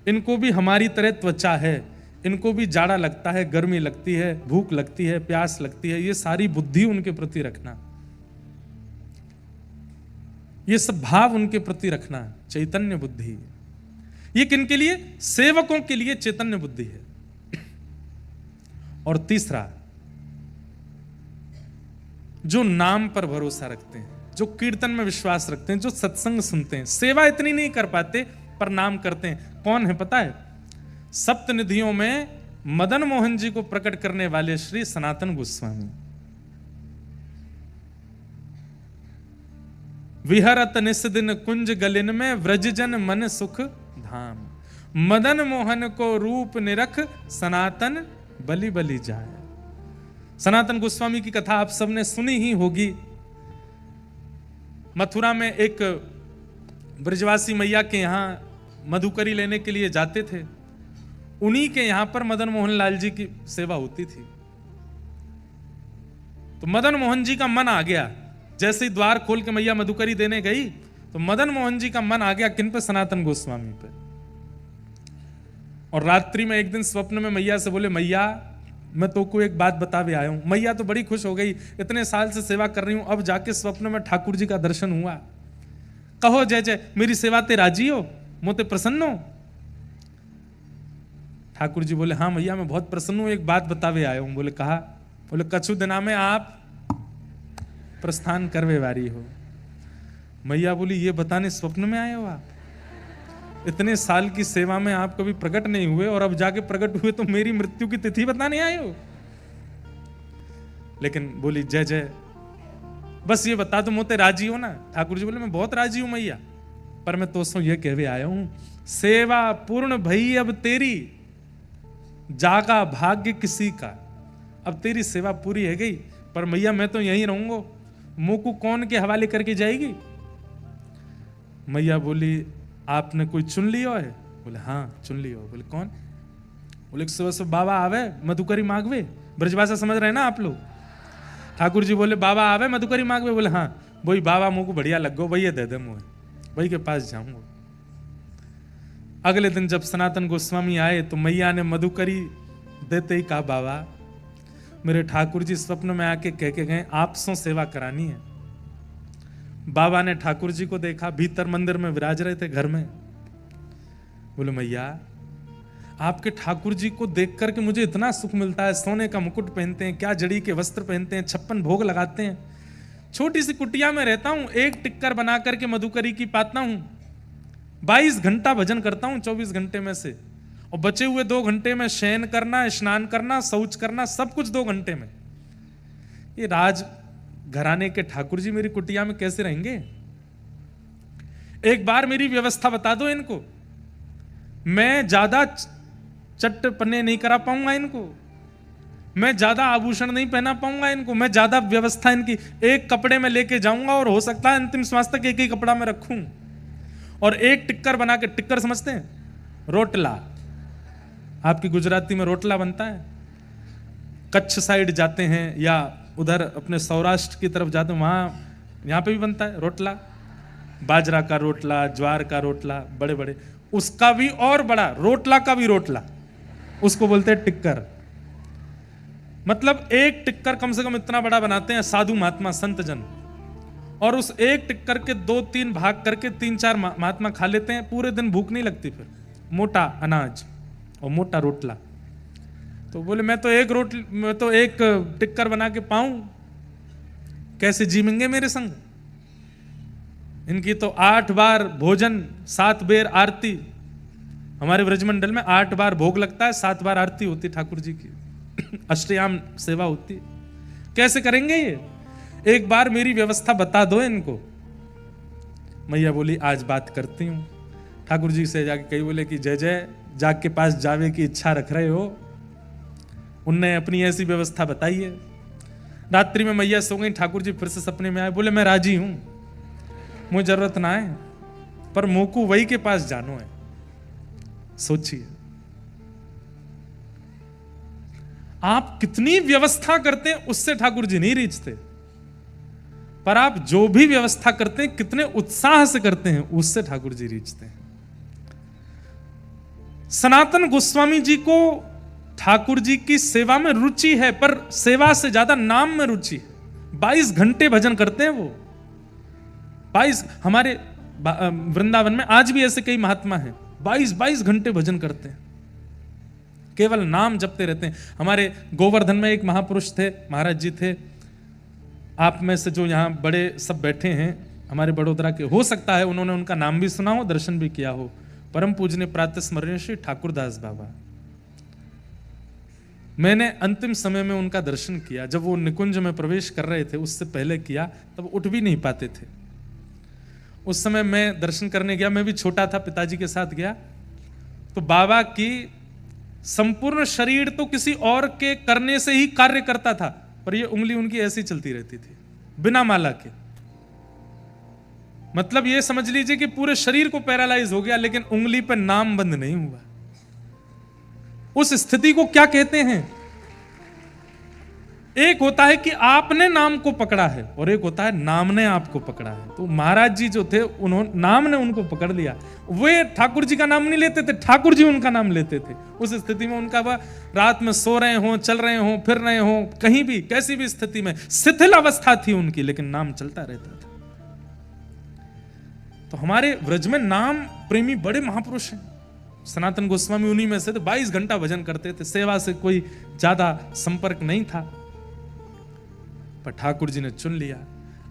इनको भी हमारी तरह त्वचा है, इनको भी जाड़ा लगता है, गर्मी लगती है, भूख लगती है, प्यास लगती है, ये सारी बुद्धि उनके प्रति रखना, ये सब भाव उनके प्रति रखना, चैतन्य बुद्धि। ये किनके लिए? सेवकों के लिए चैतन्य बुद्धि है। और तीसरा, जो नाम पर भरोसा रखते हैं, जो कीर्तन में विश्वास रखते हैं, जो सत्संग सुनते हैं, सेवा इतनी नहीं कर पाते पर नाम करते हैं। कौन है पता है? सप्तनिधियों में मदन मोहन जी को प्रकट करने वाले श्री सनातन गोस्वामी। विहरत निस्दिन कुंज गलिन में व्रजजन मन सुख धाम, मदन मोहन को रूप निरख सनातन बलि बलि जाए। सनातन गोस्वामी की कथा आप सबने सुनी ही होगी। मथुरा में एक ब्रजवासी मैया के यहां मधुकरी लेने के लिए जाते थे, उन्हीं के यहां पर मदन मोहन लाल जी की सेवा होती थी। तो मदन मोहन जी का मन आ गया, जैसे ही द्वार खोल के मैया मधुकरी देने गई तो मदन मोहन जी का मन आ गया किन पे? सनातन गोस्वामी पे। और रात्रि में एक दिन स्वप्न में मैया से बोले, मैया मैं तो को एक बात बतावे आया हूं। मैया तो बड़ी खुश हो गई, इतने साल से सेवा कर रही हूं, अब जाके स्वप्न में ठाकुर जी का दर्शन हुआ, कहो जय जय, मेरी सेवा ते राजी हो, मोते प्रसन्न हो? ठाकुर जी बोले, हाँ मैया मैं बहुत प्रसन्न हूं, एक बात बतावे आया हूं। बोले कहा? बोले कछु दिना में आप प्रस्थान करवे वारी हो। मैया बोली, ये बताने स्वप्न में आए हो आप? इतने साल की सेवा में आप कभी प्रकट नहीं हुए और अब जाके प्रकट हुए तो मेरी मृत्यु की तिथि बताने आए हो? लेकिन बोली जय जय, बस ये बता दो मोते राजी हो ना? ठाकुर जी बोले, मैं बहुत राजी हूं मैया, पर मैं तो सो ये कहवे आया हूं, सेवा पूर्ण भई अब तेरी, जागा भाग्य किसी का। अब तेरी सेवा पूरी है गई, पर मैया मैं तो यहीं रहूंगा, मुंह को कौन के हवाले करके जाएगी? मैया बोली, आपने कोई चुन लियो है? बोले हाँ चुन लियो। बोले कौन? बोले सुबह सुबह बाबा आवे मधुकरी मांगवे। ब्रजभाषा समझ रहे ना आप लोग? ठाकुर जी बोले बाबा आवे मधुकरी मांगवे। बोले हाँ, वही बाबा मुंह को बढ़िया लग गो, वही दे दे मुँह, वही के पास जाऊंगा। अगले दिन जब सनातन गोस्वामी आए तो मैया ने मधुकरी देते ही कहा, बाबा मेरे ठाकुर जी स्वप्न में आके कह के गए आपसों सेवा करानी है। बाबा ने ठाकुर जी को देखा, भीतर मंदिर में विराज रहे थे घर में। बोले मैया आपके ठाकुर जी को देख करके मुझे इतना सुख मिलता है, सोने का मुकुट पहनते हैं, क्या जड़ी के वस्त्र पहनते हैं, 56 भोग लगाते हैं, छोटी सी कुटिया में रहता हूं, एक टिक्कर बना करके मधुकरी की पाता हूं, 22 घंटा भजन करता हूं 24 घंटे में से, और बचे हुए 2 घंटे में शयन करना, स्नान करना, शौच करना, सब कुछ 2 घंटे में। ये राज घराने के ठाकुर जी मेरी कुटिया में कैसे रहेंगे? एक बार मेरी व्यवस्था बता दो इनको, मैं ज्यादा चट्टपने नहीं करा पाऊंगा इनको, मैं ज्यादा आभूषण नहीं पहना पाऊंगा इनको, मैं ज्यादा व्यवस्था इनकी एक कपड़े में लेके जाऊंगा और हो सकता है अंतिम श्वास तक एक ही कपड़ा में रखूं। और एक टिक्कर बना के, टिक्कर समझते हैं, रोटला, आपकी गुजराती में रोटला बनता है। कच्छ साइड जाते हैं या उधर अपने सौराष्ट्र की तरफ जाते हैं, वहां यहाँ पे भी बनता है रोटला, बाजरा का रोटला, ज्वार का रोटला, बड़े बड़े, उसका भी और बड़ा, रोटला का भी रोटला, उसको बोलते हैं टिक्कर। मतलब एक टिक्कर कम से कम इतना बड़ा बनाते हैं साधु महात्मा संत जन, और उस एक टिक्कर के 2-3 भाग करके 3-4 महात्मा खा लेते हैं, पूरे दिन भूख नहीं लगती। फिर मोटा अनाज और मोटा रोटला। तो बोले मैं तो एक टिक्कर बना के पाऊं, कैसे जीवेंगे मेरे संग? इनकी तो 8 बार भोजन, 7 बेर आरती। हमारे ब्रजमंडल में 8 बार भोग लगता है, 7 बार आरती होती ठाकुर जी की, अष्टयाम सेवा होती। कैसे करेंगे ये? एक बार मेरी व्यवस्था बता दो इनको। मैया बोली आज बात करती हूं। ठाकुर जी से जाके कही, बोले कि जय जय जाग के पास जावे की इच्छा रख रहे हो। उनने अपनी ऐसी व्यवस्था बताई है। रात्रि में मैया सो गई, ठाकुर जी फिर से सपने में आए, बोले मैं राजी हूं, मुझे जरूरत ना है, पर मोकू वही के पास जानो है। सोचिए आप कितनी व्यवस्था करते हैं, उससे ठाकुर जी नहीं रीझते, पर आप जो भी व्यवस्था करते हैं कितने उत्साह से करते हैं, उससे ठाकुर जी रीझते हैं। सनातन गोस्वामी जी को ठाकुर जी की सेवा में रुचि है, पर सेवा से ज्यादा नाम में रुचि है। 22 घंटे भजन करते हैं वो। 22, हमारे वृंदावन में आज भी ऐसे कई महात्मा हैं, 22 घंटे भजन करते हैं, केवल नाम जपते रहते हैं। हमारे गोवर्धन में एक महापुरुष थे, महाराज जी थे, आप में से जो यहाँ बड़े सब बैठे हैं हमारे बड़ोदरा के, हो सकता है उन्होंने उनका नाम भी सुना हो, दर्शन भी किया हो। परम पूजनीय प्रातः स्मरणीय श्री ठाकुरदास बाबा। मैंने अंतिम समय में उनका दर्शन किया, जब वो निकुंज में प्रवेश कर रहे थे, उससे पहले किया, तब उठ भी नहीं पाते थे। उस समय मैं दर्शन करने गया, मैं भी छोटा था, पिताजी के साथ गया, तो बाबा की संपूर्ण शरीर तो किसी और के करने से ही कार्य करता था, पर ये उंगली उनकी ऐसी चलती रहती थी बिना माला के। मतलब ये समझ लीजिए कि पूरे शरीर को पैरालाइज हो गया, लेकिन उंगली पर नाम बंद नहीं हुआ। उस स्थिति को क्या कहते हैं? एक होता है कि आपने नाम को पकड़ा है, और एक होता है नाम ने आपको पकड़ा है। तो महाराज जी जो थे, उन्होंने, नाम ने उनको पकड़ लिया। वे ठाकुर जी का नाम नहीं लेते थे, ठाकुर जी उनका नाम लेते थे। उस स्थिति में उनका वह रात में सो रहे हो, चल रहे हो, फिर रहे हो, कहीं भी कैसी भी स्थिति में शिथिल अवस्था थी उनकी, लेकिन नाम चलता रहता था। तो हमारे व्रज में नाम प्रेमी बड़े महापुरुष हैं। सनातन गोस्वामी उन्हीं में से थे। 22 घंटा भजन करते थे, सेवा से कोई ज्यादा संपर्क नहीं था, पर ठाकुर जी ने चुन लिया।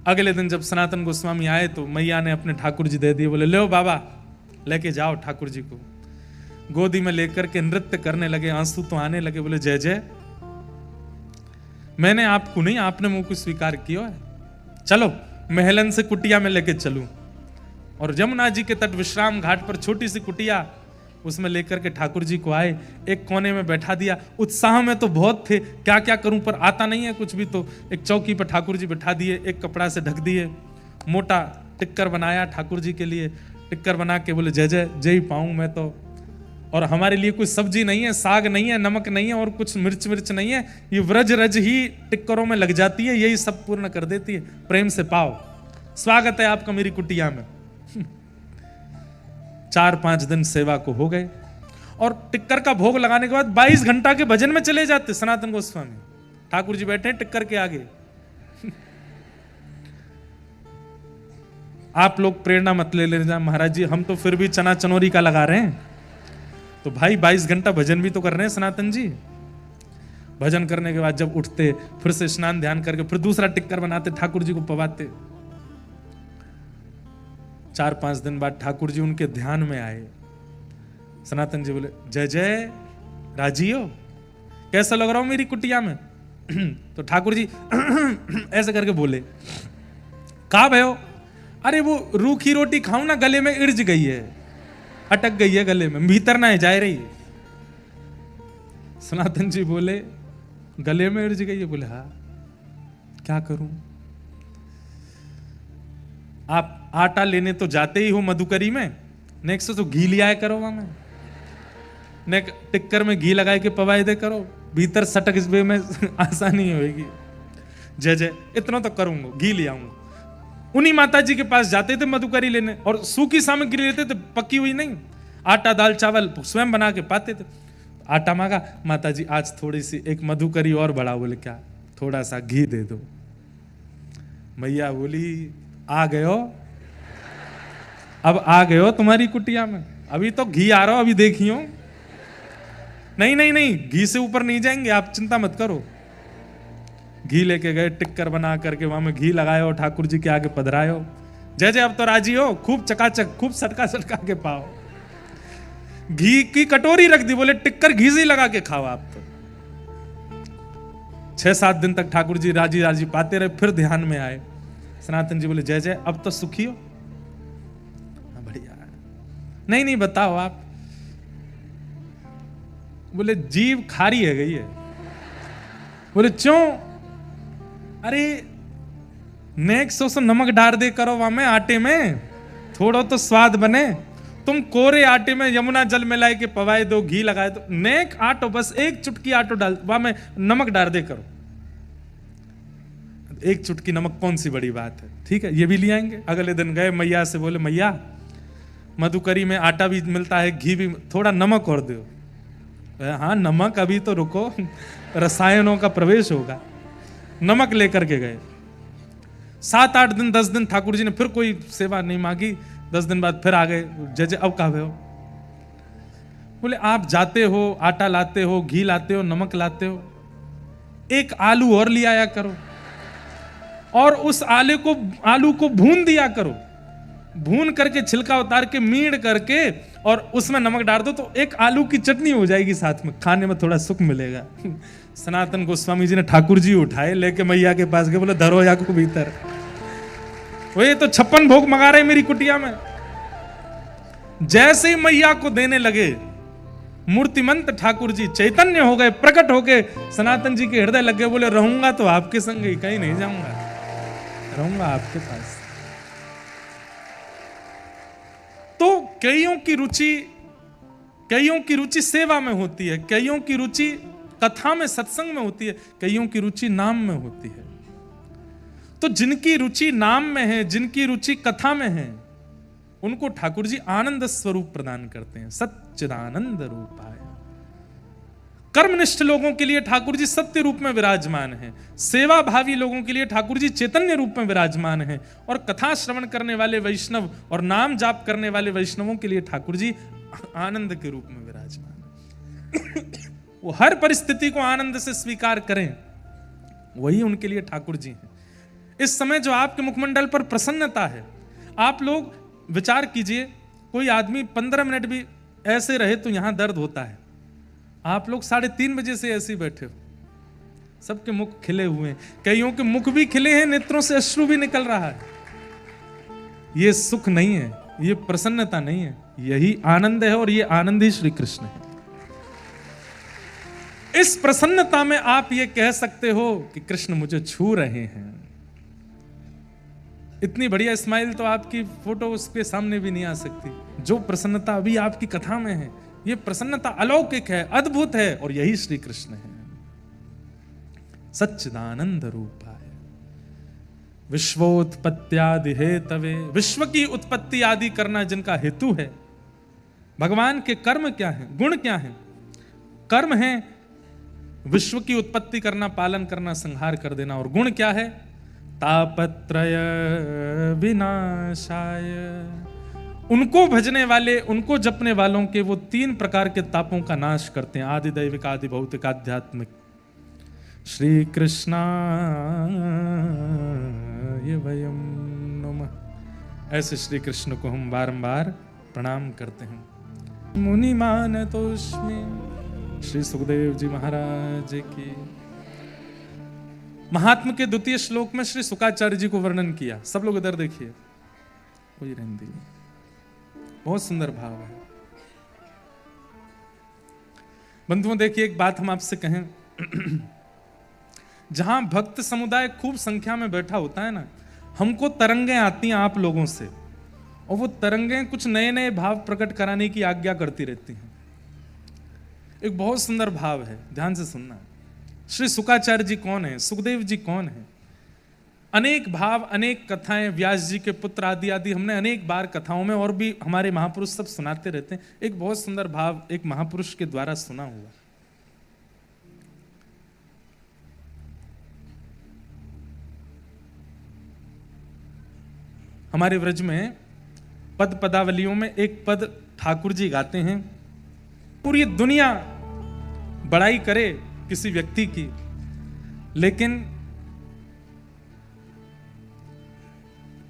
अगले दिन जब सनातन गोस्वामी आए तो मैया ने अपने ठाकुर जी दे दिए, बोले लो बाबा लेके जाओ ठाकुर जी को। गोदी में लेकर के नृत्य करने लगे, आंसू तो आने लगे। बोले जय जय, मैंने आपको नहीं, आपने मुंह को स्वीकार किया है, चलो महलन से कुटिया में लेके चलूं। और यमुना जी के तट विश्राम घाट पर छोटी सी कुटिया, उसमें लेकर के ठाकुर जी को आए, एक कोने में बैठा दिया। उत्साह में तो बहुत थे, क्या क्या करूं, पर आता नहीं है कुछ भी। तो एक चौकी पर ठाकुर जी बैठा दिए, एक कपड़ा से ढक दिए, मोटा टिक्कर बनाया ठाकुर जी के लिए। टिक्कर बना के बोले जय जय, जय ही पाऊं मैं तो। और हमारे लिए कुछ सब्जी नहीं है, साग नहीं है, नमक नहीं है, और कुछ मिर्च नहीं है, ये व्रज रज ही टिक्करों में लग जाती है, यही सब पूर्ण कर देती है। प्रेम से पाओ, स्वागत है आपका मेरी कुटिया में। 4-5 दिन सेवा को हो गए, और टिक्कर का भोग लगाने के बाद 22 घंटा के भजन में चले जाते सनातन गोस्वामी। ठाकुर जी बैठे हैं टिक्कर के आगे। आप लोग प्रेरणा मत ले लेना, महाराज जी हम तो फिर भी चना चनोरी का लगा रहे हैं। तो भाई 22 घंटा भजन भी तो कर रहे हैं सनातन जी। भजन करने के बाद जब उठते, फिर से स्नान ध्यान करके फिर दूसरा टिक्कर बनाते, ठाकुर जी को पवाते। 4-5 दिन बाद ठाकुर जी उनके ध्यान में आए। सनातन जी बोले जय जय, राजी हो, कैसा लग रहा हूं मेरी कुटिया में? तो ठाकुर जी ऐसे करके बोले, कहा भयो? अरे वो रूखी रोटी खाऊं ना, गले में इर्ज गई है, अटक गई है गले में, भीतर ना है, जा रही है। सनातन जी बोले गले में अर्ज गई है। बोले हाँ, क्या करूं? आप आटा लेने तो जाते ही हो मधुकरी में, नेक्स्ट तो घी लिया करो वहां में, ने टिक्कर में घी लगाए के पवाए दे करो, भीतर सटक इस में आसानी होगी। जय जय, इतना तो करूंगा, घी ले आऊंगा। उन्हीं माता जी के पास जाते थे मधुकरी लेने, और सूखी सामग्री लेते थे, पकी हुई नहीं, आटा दाल चावल स्वयं बना के पाते थे। आटा मांगा, माता जी आज थोड़ी सी एक मधुकरी और बढ़ा। बोले क्या? थोड़ा सा घी दे दो। मैया बोली आ गए हो, अब आ गए हो तुम्हारी कुटिया में, अभी तो घी आ रहा हो, अभी देखियो। नहीं नहीं नहीं, घी से ऊपर नहीं जाएंगे आप, चिंता मत करो। घी लेके गए, टिक्कर बना करके वहां में घी लगाए, ठाकुर जी के आगे पधराए हो। जय जय, अब तो राजी हो, खूब चकाचक, खूब सटका सटका के पाओ। घी की कटोरी रख दी, बोले टिक्कर घी से ही लगा के खाओ आप। तो 6-7 दिन तक ठाकुर जी राजी राजी पाते रहे, फिर ध्यान में आए। सनातन जी बोले जय जय, अब तो सुखी हो? बढ़िया। नहीं नहीं, बताओ आप। बोले जीभ खारी है गई है। बोले क्यों? अरे नेक्स्ट सो नमक डाल दे करो वहां में आटे में, थोड़ा तो स्वाद बने। तुम कोरे आटे में यमुना जल मिलाए के पवाए दो, घी लगाए दो, नेक आटो, बस एक चुटकी आटो डाल, वहां में नमक डाल दे करो। एक चुटकी नमक कौन सी बड़ी बात है, ठीक है, ये भी ले आएंगे। अगले दिन गए मैया से, बोले मैया मधुकरी में आटा भी मिलता है, घी भी, थोड़ा नमक और दो। हाँ नमक, अभी तो रुको, रसायनों का प्रवेश होगा। नमक लेकर के गए। 7-8 दिन 10 दिन ठाकुर जी ने फिर कोई सेवा नहीं मांगी। 10 दिन बाद फिर आ गए, जय जय, अब कहाँ हो? बोले आप जाते हो, आटा लाते हो, घी लाते हो, नमक लाते हो, एक आलू और ले आया करो, और उस आलू को भून दिया करो, भून करके छिलका उतार के मीड़ करके और उसमें नमक डाल दो, तो एक आलू की चटनी हो जाएगी साथ में, खाने में थोड़ा सुख मिलेगा। सनातन गोस्वामी जी ने ठाकुर जी उठाए, लेके मैया के पास गए, बोले धरो या को भीतर। वो ये तो 56 भोग मंगा रहे मेरी कुटिया में। जैसे ही मैया को देने लगे, मूर्तिमंत ठाकुर जी चैतन्य हो गए, प्रकट हो गए, सनातन जी के हृदय लग गए। बोले रहूंगा तो आपके संग ही, कहीं नहीं जाऊंगा, रहूंगा आपके पास। तो कईयों की रुचि सेवा में होती है, कईयों की रुचि कथा में, सत्संग में होती है, कईयों की रुचि नाम में होती है। तो जिनकी रुचि नाम में है, जिनकी रुचि कथा में है, उनको ठाकुर जी आनंद स्वरूप प्रदान करते हैं, सच्चिदानंद रूपाय। कर्मनिष्ठ लोगों के लिए ठाकुर जी सत्य रूप में विराजमान हैं, सेवा भावी लोगों के लिए ठाकुर जी चैतन्य रूप में विराजमान हैं, और कथा श्रवण करने वाले वैष्णव और नाम जाप करने वाले वैष्णवों के लिए ठाकुर जी आनंद के रूप में विराजमान हैं। वो हर परिस्थिति को आनंद से स्वीकार करें, वही उनके लिए ठाकुर जी हैं। इस समय जो आपके मुखमंडल पर प्रसन्नता है, आप लोग विचार कीजिए, कोई आदमी 15 मिनट भी ऐसे रहे तो यहां दर्द होता है। आप लोग 3:30 बजे से ऐसे ही बैठे हो, सबके मुख खिले हुए हैं, कईयों के मुख भी खिले हैं, नेत्रों से अश्रु भी निकल रहा है। ये सुख नहीं है, ये प्रसन्नता नहीं है, यही आनंद है, और ये आनंद ही श्री कृष्ण है। इस प्रसन्नता में आप ये कह सकते हो कि कृष्ण मुझे छू रहे हैं। इतनी बढ़िया स्माइल तो आपकी फोटो उसके सामने भी नहीं आ सकती। जो प्रसन्नता अभी आपकी कथा में है, ये प्रसन्नता अलौकिक है, अद्भुत है, और यही श्री कृष्ण है। सच्चिदानंद रूपाय विश्वोत्पत्त्यादि हेतवे, विश्व की उत्पत्ति आदि करना जिनका हेतु है। भगवान के कर्म क्या है, गुण क्या है? कर्म है विश्व की उत्पत्ति करना, पालन करना, संहार कर देना, और गुण क्या है? तापत्रय विनाशाय। उनको भजने वाले, उनको जपने वालों के वो 3 प्रकार के तापों का नाश करते हैं, आदि दैविक, आदि भौतिक, आध्यात्मिक। श्री कृष्णाय वयम नमः। ऐसे श्री कृष्ण को हम बारंबार प्रणाम करते हैं। मुनि मानतोस्मि। श्री सुखदेव जी महाराज की। महात्म के 2य श्लोक में श्री शुकाचार्य जी को वर्णन किया। सब लोग इधर देखिए, कोई रहने दीजिए, बहुत सुंदर भाव है। बंधुओं देखिए, एक बात हम आपसे कहें, जहां भक्त समुदाय खूब संख्या में बैठा होता है ना, हमको तरंगें आती हैं आप लोगों से, और वो तरंगें कुछ नए नए भाव प्रकट कराने की आज्ञा करती रहती हैं। एक बहुत सुंदर भाव है, ध्यान से सुनना। श्री शुकाचार्य जी कौन है, सुखदेव जी कौन है, अनेक भाव, अनेक कथाएं, व्यास जी के पुत्र आदि आदि हमने अनेक बार कथाओं में, और भी हमारे महापुरुष सब सुनाते रहते हैं। एक बहुत सुंदर भाव एक महापुरुष के द्वारा सुना हुआ। हमारे व्रज में पद पदावलियों में एक पद ठाकुर जी गाते हैं। पूरी दुनिया बड़ाई करे किसी व्यक्ति की, लेकिन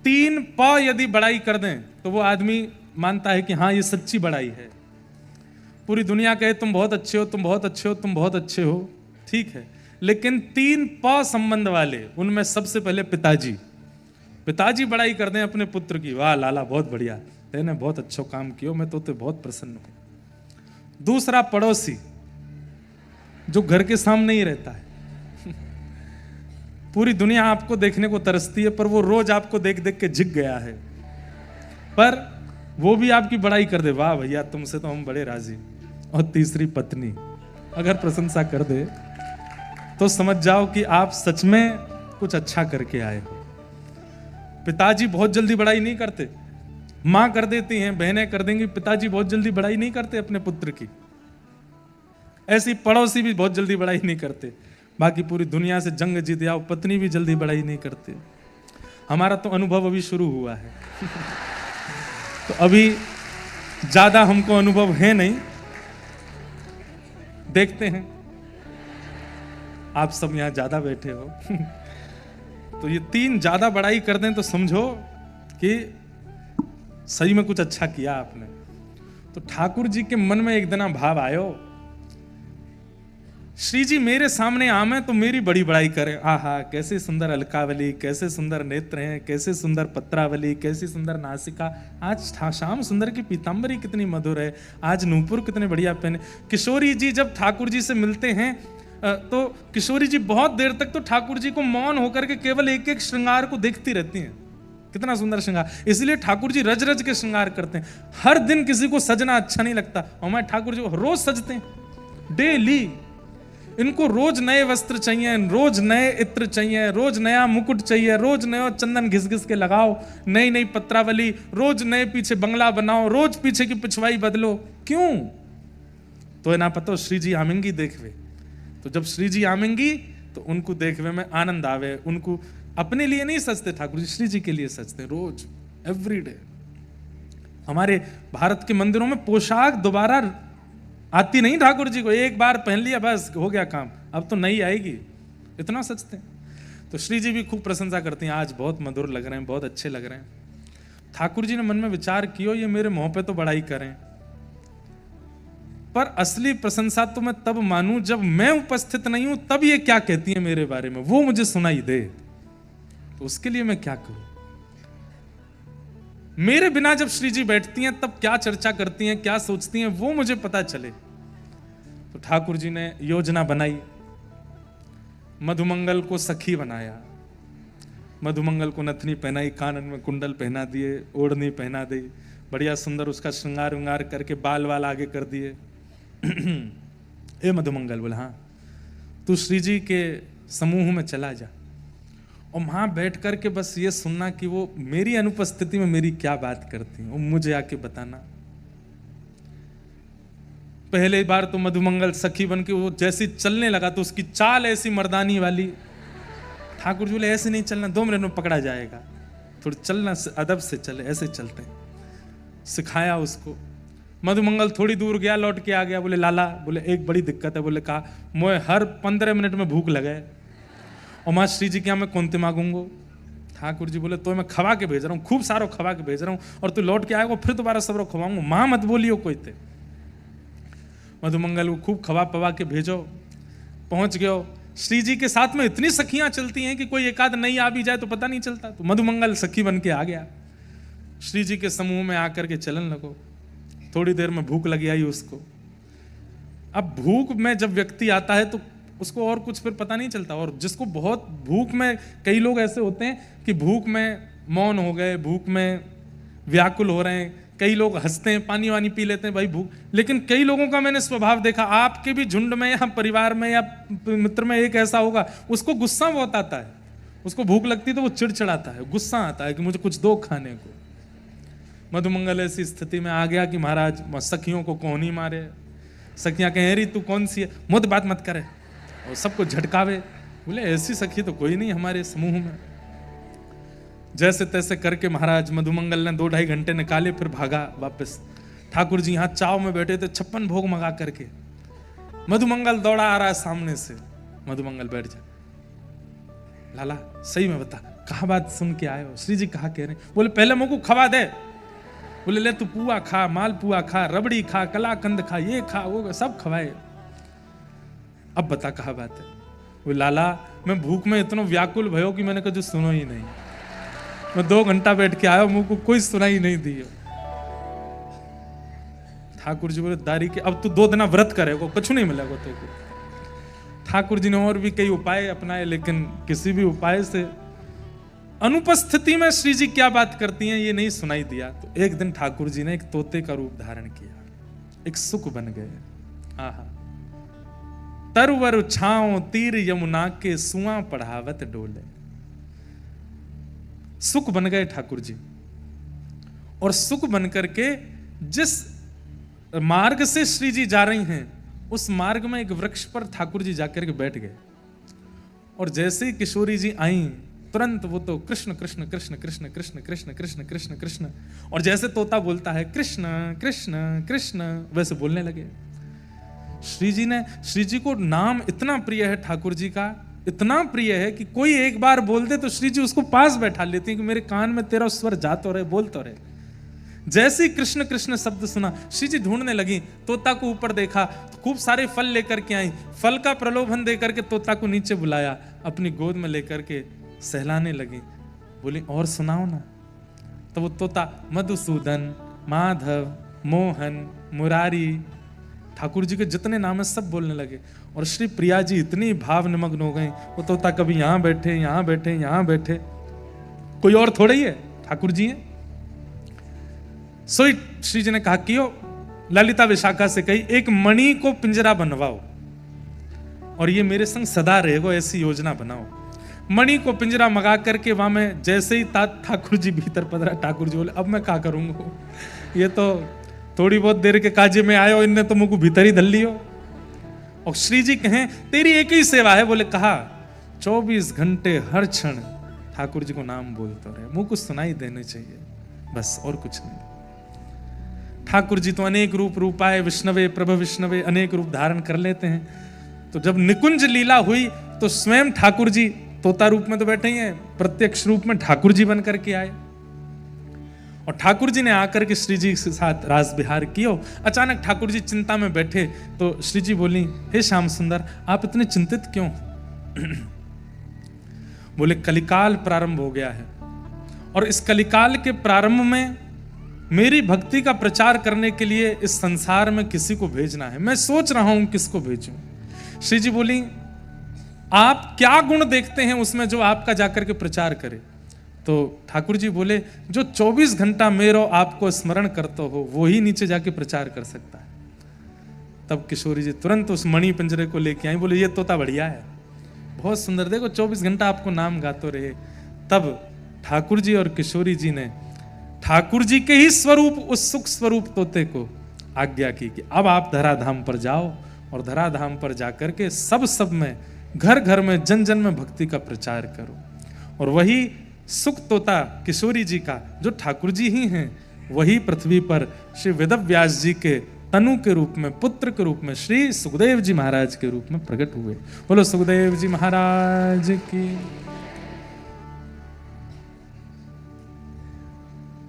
3 प यदि बड़ाई कर दें तो वो आदमी मानता है कि हाँ ये सच्ची बड़ाई है। पूरी दुनिया कहे तुम बहुत अच्छे हो, तुम बहुत अच्छे हो, तुम बहुत अच्छे हो, ठीक है, लेकिन 3 प संबंध वाले, उनमें सबसे पहले पिताजी बड़ाई कर दें अपने पुत्र की, वाह लाला बहुत बढ़िया, तेने बहुत अच्छा काम किया, मैं तो बहुत प्रसन्न हूं। दूसरा पड़ोसी जो घर के सामने ही रहता है, पूरी दुनिया आपको देखने को तरसती है, पर वो रोज आपको देख देख के झिक गया है, पर वो भी आपकी बड़ाई कर दे, वाह भैया तुमसे तो हम बड़े राजी। और तीसरी पत्नी अगर प्रशंसा कर दे तो समझ जाओ कि आप सच में कुछ अच्छा करके आए हो। पिताजी बहुत जल्दी बड़ाई नहीं करते, मां कर देती हैं, बहनें कर देंगी, पिताजी बहुत जल्दी बड़ाई नहीं करते अपने पुत्र की। ऐसी पड़ोसी भी बहुत जल्दी बड़ाई नहीं करते। बाकी पूरी दुनिया से जंग जीत जाओ, पत्नी भी जल्दी बड़ाई नहीं करते। हमारा तो अनुभव अभी शुरू हुआ है तो अभी ज्यादा हमको अनुभव है नहीं, देखते हैं। आप सब यहां ज्यादा बैठे हो तो ये 3 ज्यादा बड़ाई कर दें तो समझो कि सही में कुछ अच्छा किया आपने। तो ठाकुर जी के मन में एक दिन भाव आयो, श्री जी मेरे सामने आमे तो मेरी बड़ी बड़ाई करें, आहा कैसे सुंदर अलकावली, कैसे सुंदर नेत्र हैं, कैसे सुंदर पत्रावली, कैसी सुंदर नासिका, आज श्याम सुंदर की पीतांबरी कितनी मधुर है, आज नूपुर कितने बढ़िया पहने। किशोरी जी जब ठाकुर जी से मिलते हैं तो किशोरी जी बहुत देर तक तो ठाकुर जी को मौन होकर के केवल एक एक श्रृंगार को देखती रहती हैं, कितना सुंदर श्रृंगार। इसलिए ठाकुर जी रज रज के श्रृंगार करते हैं। हर दिन किसी को सजना अच्छा नहीं लगता, और हमारे ठाकुर जी रोज सजते हैं, डेली। इनको रोज नए वस्त्र चाहिए, रोज नए इत्र चाहिए, रोज नया मुकुट चाहिए, रोज नया चंदन घिस घिस के लगाओ, नई नई पत्रावली, रोज नए पीछे बंगला बनाओ, रोज पीछे की पिछवाई बदलो। क्यों? तो ना पता श्री जी आमेंगी देखवे, तो जब श्री जी आमेंगी तो उनको देखवे में आनंद आवे। उनको अपने लिए नहीं सजते ठाकुर जी, श्री जी के लिए सजते, रोज एवरीडे। हमारे भारत के मंदिरों में पोशाक दोबारा आती नहीं ठाकुर जी को, एक बार पहन लिया बस हो गया काम, अब तो नई आएगी, इतना सजते हैं। तो श्री जी भी खूब प्रशंसा करती हैं, आज बहुत मधुर लग रहे हैं, बहुत अच्छे लग रहे हैं। ठाकुर जी ने मन में विचार किया ये मेरे मुंह पे तो बड़ाई करें, पर असली प्रशंसा तो मैं तब मानूं जब मैं उपस्थित नहीं हूं, तब ये क्या कहती है मेरे बारे में वो मुझे सुनाई दे। तो उसके लिए मैं क्या करूं? मेरे बिना जब श्री जी बैठती हैं तब क्या चर्चा करती हैं, क्या सोचती हैं, वो मुझे पता चले। तो ठाकुर जी ने योजना बनाई, मधुमंगल को सखी बनाया, मधुमंगल को नथनी पहनाई, कानन में कुंडल पहना दिए, ओढ़नी पहना दी, बढ़िया सुंदर उसका श्रृंगार विंगार करके बाल वाल आगे कर दिए। ए मधुमंगल बोला हाँ तू श्री जी के समूह में चला जा, और वहां बैठ करके बस ये सुनना कि वो मेरी अनुपस्थिति में मेरी क्या बात करती हैं, वो मुझे आके बताना। पहले बार तो मधुमंगल सखी बन के वो जैसी चलने लगा तो उसकी चाल ऐसी मर्दानी वाली, ठाकुर जी बोले ऐसे नहीं चलना, 2 मिनट में पकड़ा जाएगा, थोड़ी चलना अदब से चले, ऐसे चलते हैं। सिखाया उसको। मधुमंगल थोड़ी दूर गया, लौट के आ गया, बोले लाला, बोले एक बड़ी दिक्कत है, बोले कहा मोए हर 15 मिनट में भूख लगे, और माँ श्री जी क्या मैं कौनते मांगूंगो? ठाकुर जी बोले तो मैं खवा के भेज रहा हूँ, खूब सारो खवा के भेज रहा हूँ, और तू लौट के आएगा फिर दोबारा सबरो खवाऊंगा, माँ मत बोलियो कोई ते। मधुमंगल को खूब खवा पवा के भेजो, पहुंच गयो। श्री जी के साथ में इतनी सखियां चलती हैं कि कोई एकाध नहीं आ भी जाए तो पता नहीं चलता। तो मधुमंगल सखी बन के आ गया, श्री जी के समूह में आकर के चलन लगो। थोड़ी देर में भूख लगी आई उसको। अब भूख में जब व्यक्ति आता है तो उसको और कुछ फिर पता नहीं चलता। और जिसको बहुत भूख में, कई लोग ऐसे होते हैं कि भूख में मौन हो गए, भूख में व्याकुल हो रहे हैं, कई लोग हंसते हैं, पानी वानी पी लेते हैं भाई भूख। लेकिन कई लोगों का मैंने स्वभाव देखा, आपके भी झुंड में या परिवार में या मित्र में एक ऐसा होगा, उसको गुस्सा बहुत आता है, उसको भूख लगती है तो वो चिड़चिड़ाता है, गुस्सा आता है कि मुझे कुछ दो खाने को। मधुमंगल ऐसी स्थिति में आ गया कि महाराज सखियों को कौन ही मारे। सखियां कहें अरे तू कौन सी है, मुझे बात मत करे, और सबको झटकावे। बोले ऐसी सखी तो कोई नहीं हमारे समूह में। जैसे तैसे करके महाराज मधुमंगल ने 2-2.5 घंटे निकाले, फिर भागा वापस। ठाकुर जी यहाँ चाव में बैठे थे 56 भोग मंगा करके। मधुमंगल दौड़ा आ रहा है सामने से। मधुमंगल बैठ जा, लाला सही में बता कहा बात सुन के आए हो? श्री जी कहा कह रहे? बोले पहले मुझको खवा दे। बोले ले तू पुआ खा, माल पुआ खा, रबड़ी खा, कलाकंद खा, ये खा वो सब खवाए, अब बता कहा बात है? वो लाला मैं भूख में इतना व्याकुल भयो कि मैंने कभी सुनो ही नहीं। मैं 2 घंटा बैठ के आया, मुझको कोई सुनाई नहीं दी। ठाकुर जी बोले दारी के अब तू 2 दिन व्रत करेगा, कुछ नहीं मिलेगा तेको। ठाकुर जी ने और भी कई उपाय अपनाए, लेकिन किसी भी उपाय से अनुपस्थिति में श्री जी क्या बात करती हैं ये नहीं सुनाई दिया। तो एक दिन ठाकुर जी ने एक तोते का रूप धारण किया, एक सुख बन गए। आहा, तरवर छाओ तीर यमुना के, सुआ पढ़ावत डोले। सुख बन गए ठाकुर जी। और सुख बन करके जिस मार्ग से श्री जी जा रही हैं, उस मार्ग में एक वृक्ष पर ठाकुर जी जाकर के बैठ गए। और जैसे ही किशोरी जी आई, तुरंत वो तो कृष्ण कृष्ण कृष्ण कृष्ण कृष्ण कृष्ण कृष्ण कृष्ण कृष्ण, और जैसे तोता बोलता है कृष्ण कृष्ण कृष्ण, वैसे बोलने लगे। श्री जी को नाम इतना प्रिय है ठाकुर जी का, इतना प्रिय है कि कोई एक बार बोल दे तो श्री जी उसको पास बैठा लेते हैं कि मेरे कान में तेरा स्वर जा तो रहे, बोल तो रहे। जैसे ही कृष्ण कृष्ण शब्द सुना, श्री जी ढूंढने लगी। तोता को ऊपर देखा तो खूब सारे फल लेकर के आई, फल का प्रलोभन देकर के तोता को नीचे बुलाया, अपनी गोद में लेकर के सहलाने लगी। बोली और सुनाओ ना। तो वो तोता मधुसूदन, माधव, मोहन, मुरारी, ठाकुर जी के जितने नाम है सब बोलने लगे। और श्री प्रिया जी इतनी भाव निमग्न हो गई, वो तोता कभी यहां बैठे, यहां बैठे, यहां बैठे, कोई और थोड़ा ही है, ठाकुर जी हैं। सोई श्री जी ने कहा कि ललिता विशाखा से कही एक मणि को पिंजरा बनवाओ और ये मेरे संग सदा रहेगो, ऐसी योजना बनाओ। मणि को पिंजरा मंगा करके वहां में जैसे ही ठाकुर जी भीतर पधरा, ठाकुर जी बोले अब मैं क्या करूंगा, ये तो थोड़ी बहुत देर के काजे में आयो, इनने तो मुझको भीतर ही धल लियो। और श्री जी कहें तेरी एक ही सेवा है। बोले कहा 24 घंटे हर क्षण ठाकुर जी को नाम बोलते रहे, मुंह को सुनाई देने चाहिए, बस और कुछ नहीं। ठाकुर जी तो अनेक रूप आए, विष्णवे प्रभ विष्णवे, अनेक रूप धारण कर लेते हैं। तो जब निकुंज लीला हुई तो स्वयं ठाकुर जी तोता रूप में तो बैठे ही हैं, प्रत्यक्ष रूप में ठाकुर जी बन करके आए। और ठाकुर जी ने आकर के श्री जी के साथ रास विहार किया। अचानक ठाकुर जी चिंता में बैठे तो श्री जी बोली हे श्याम सुंदर आप इतने चिंतित क्यों? बोले कलिकाल प्रारंभ हो गया है और इस कलिकाल के प्रारंभ में मेरी भक्ति का प्रचार करने के लिए इस संसार में किसी को भेजना है। मैं सोच रहा हूं किसको भेजूं। श्री जी बोली आप क्या गुण देखते हैं उसमें जो आपका जाकर के प्रचार करे? तो ठाकुर जी बोले जो 24 घंटा मेरो आपको स्मरण करता हो वो ही नीचे जाके प्रचार कर सकता है। तब किशोरी जी तुरंत उस मणि पिंजरे को लेके आई, बोले ये तोता बढ़िया है, बहुत सुंदर, देखो 24 घंटा आपको नाम गाते रहे। तब ठाकुर जी और किशोरी जी ने ठाकुर जी के ही स्वरूप उस सुख स्वरूप तोते को आज्ञा की कि अब आप धराधाम पर जाओ और धराधाम पर जाकर के सब में घर घर में जन जन में भक्ति का प्रचार करो। और वही सुख तोता किशोरी जी का जो ठाकुर जी ही हैं, वही पृथ्वी पर श्री वेदव्यास जी के तनु के रूप में, पुत्र के रूप में, श्री सुखदेव जी महाराज के रूप में प्रकट हुए। बोलो सुखदेव जी महाराज की।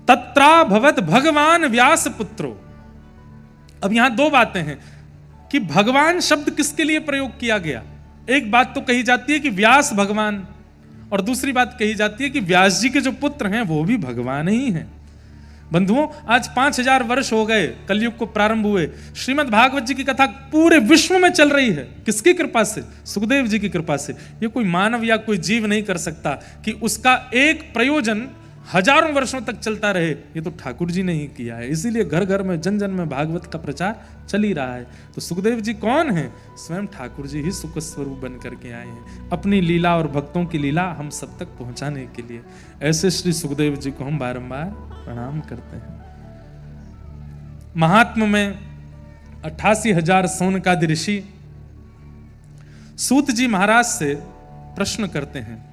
तत्रा भवत भगवान व्यास पुत्रो। अब यहां दो बातें हैं कि भगवान शब्द किसके लिए प्रयोग किया गया। एक बात तो कही जाती है कि व्यास भगवान, और दूसरी बात कही जाती है कि व्यास जी के जो पुत्र हैं वो भी भगवान ही हैं। बंधुओं, आज 5000 वर्ष हो गए कलयुग को प्रारंभ हुए, श्रीमद् भागवत जी की कथा पूरे विश्व में चल रही है। किसकी कृपा से? सुखदेव जी की कृपा से। ये कोई मानव या कोई जीव नहीं कर सकता कि उसका एक प्रयोजन हजारों वर्षों तक चलता रहे। ये तो ठाकुर जी ने ही किया है, इसीलिए घर घर में जन जन में भागवत का प्रचार चल ही रहा है। तो सुखदेव जी कौन है? स्वयं ठाकुर जी ही सुख स्वरूप बन करके आए हैं, अपनी लीला और भक्तों की लीला हम सब तक पहुंचाने के लिए। ऐसे श्री सुखदेव जी को हम बारंबार प्रणाम करते हैं। महात्म में 88,000 सौनकादि ऋषि सूत जी महाराज से प्रश्न करते हैं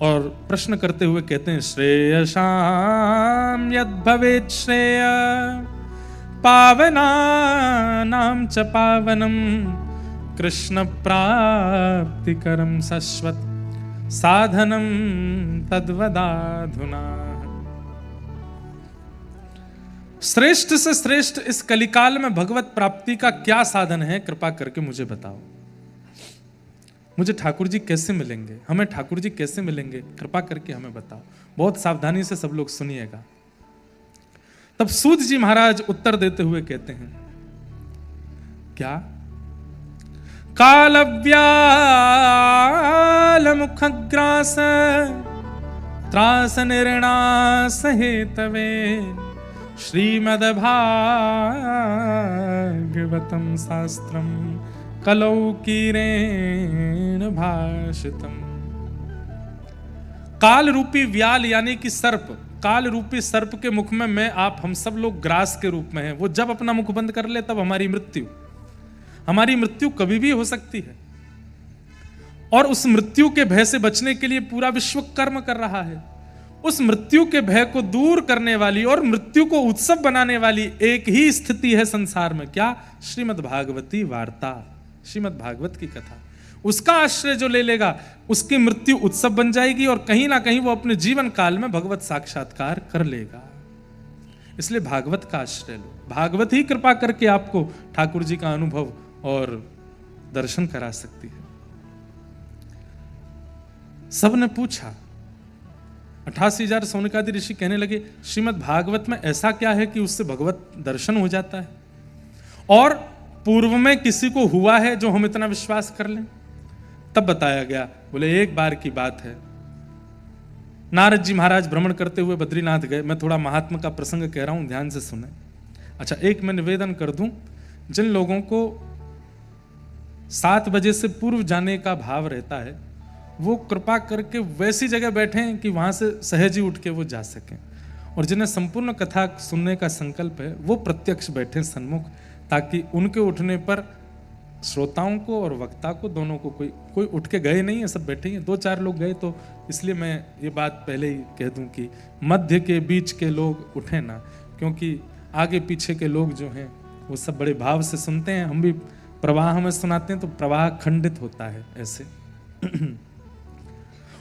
और प्रश्न करते हुए कहते हैं, श्रेयसाम यद भवेत् श्रेय पावनानां च पावनम कृष्ण प्राप्तिकरं शाश्वत साधनम तद्वदाधुना। श्रेष्ठ से श्रेष्ठ इस कलिकाल में भगवत प्राप्ति का क्या साधन है? कृपा करके मुझे बताओ। मुझे ठाकुर जी कैसे मिलेंगे? हमें ठाकुर जी कैसे मिलेंगे? कृपा करके हमें बताओ। बहुत सावधानी से सब लोग सुनिएगा। तब सूत जी महाराज उत्तर देते हुए कहते हैं, क्या? कालव्याल मुखग्रास त्रास निर्णास हेतवे श्रीमद्भागवतं शास्त्रम कलौकीरेण भाषितम। काल रूपी व्याल यानी कि सर्प, काल रूपी सर्प के मुख में मैं आप हम सब लोग ग्रास के रूप में हैं। वो जब अपना मुख बंद कर ले तब हमारी मृत्यु कभी भी हो सकती है। और उस मृत्यु के भय से बचने के लिए पूरा विश्व कर्म कर रहा है। उस मृत्यु के भय को दूर करने वाली और मृत्यु को उत्सव बनाने वाली एक ही स्थिति है संसार में। क्या? श्रीमद् भागवती वार्ता, श्रीमद् भागवत की कथा। उसका आश्रय जो ले लेगा उसकी मृत्यु उत्सव बन जाएगी और कहीं ना कहीं वो अपने जीवन काल में भगवत साक्षात्कार कर लेगा। इसलिए भागवत का आश्रय लो। भागवत ही कृपा करके आपको ठाकुर जी का अनुभव और दर्शन करा सकती है। सब ने पूछा, 88,000 सौनकादि ऋषि कहने लगे, श्रीमद् भागवत में ऐसा क्या है कि उससे भगवत दर्शन हो जाता है? और पूर्व में किसी को हुआ है जो हम इतना विश्वास कर लें? तब बताया गया, बोले एक बार की बात है, नारद जी महाराज भ्रमण करते हुए बद्रीनाथ गए। मैं थोड़ा महात्मा का प्रसंग कह रहा हूं, ध्यान से सुने। अच्छा, एक मैं निवेदन कर दूं, जिन लोगों को 7 बजे से पूर्व जाने का भाव रहता है वो कृपा करके वैसी जगह बैठें कि वहां से सहज ही उठ के वो जा सकें, और जिन्हें संपूर्ण कथा सुनने का संकल्प है वो प्रत्यक्ष बैठें सन्मुख, ताकि उनके उठने पर श्रोताओं को और वक्ता को दोनों को, कोई उठ के गए नहीं है, सब बैठे हैं। 2-4 लोग गए तो इसलिए मैं ये बात पहले ही कह दूं कि मध्य के बीच के लोग उठे ना, क्योंकि आगे पीछे के लोग जो हैं वो सब बड़े भाव से सुनते हैं। हम भी प्रवाह में सुनाते हैं तो प्रवाह खंडित होता है ऐसे।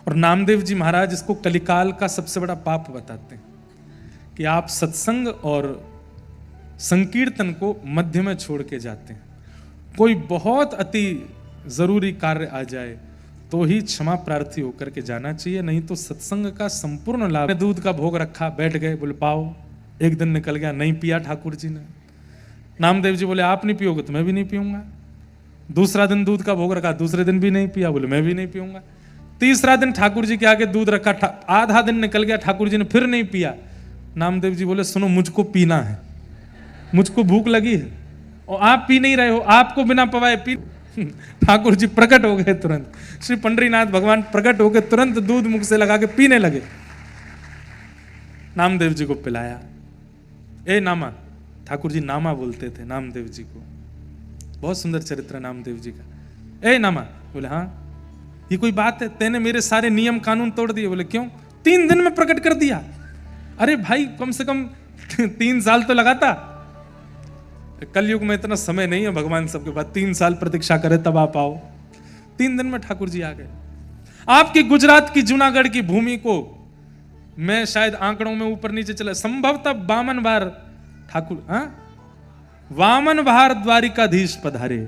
और नामदेव जी महाराज इसको कलिकाल का सबसे बड़ा पाप बताते हैं कि आप सत्संग और संकीर्तन को मध्य में छोड़ के जाते हैं। कोई बहुत अति जरूरी कार्य आ जाए तो ही क्षमा प्रार्थी होकर के जाना चाहिए, नहीं तो सत्संग का संपूर्ण लाभ। दूध का भोग रखा, बैठ गए, बोले पाओ। एक दिन निकल गया, नहीं पिया ठाकुर जी ने। नामदेव जी बोले आप नहीं पियोगे तो मैं भी नहीं पीऊंगा। दूसरा दिन दूध का भोग रखा, दूसरे दिन भी नहीं पिया, बोले मैं भी नहीं पीऊंगा। तीसरा दिन ठाकुर जी के आगे दूध रखा, आधा दिन निकल गया, ठाकुर जी ने फिर नहीं पिया। नामदेव जी बोले सुनो, मुझको पीना है, मुझको भूख लगी है और आप पी नहीं रहे हो, आपको बिना पवाए पी। ठाकुर जी प्रकट हो गए तुरंत, श्री पंडरीनाथ भगवान प्रकट हो गए, तुरंत दूध मुख से लगा के पीने लगे। नामदेव जी को पिलाया। ए नामा, ठाकुर जी नामा बोलते थे नामदेव जी को, बहुत सुंदर चरित्र है नामदेव जी का। ए नामा, बोले हाँ, ये कोई बात है? तेने मेरे सारे नियम कानून तोड़ दिए। बोले क्यों? 3 दिन में प्रकट कर दिया। अरे भाई कम से कम 3 साल तो लगाता। कलयुग में इतना समय नहीं है भगवान सबके पास 3 साल प्रतीक्षा करे तब आप आओ। 3 दिन में ठाकुर जी आ गए। आपकी गुजरात की जूनागढ़ की भूमि को मैं शायद आंकड़ों में ऊपर नीचे चला, संभवतः 52 बार ठाकुर, वामन बार द्वारिकाधीश पधारे।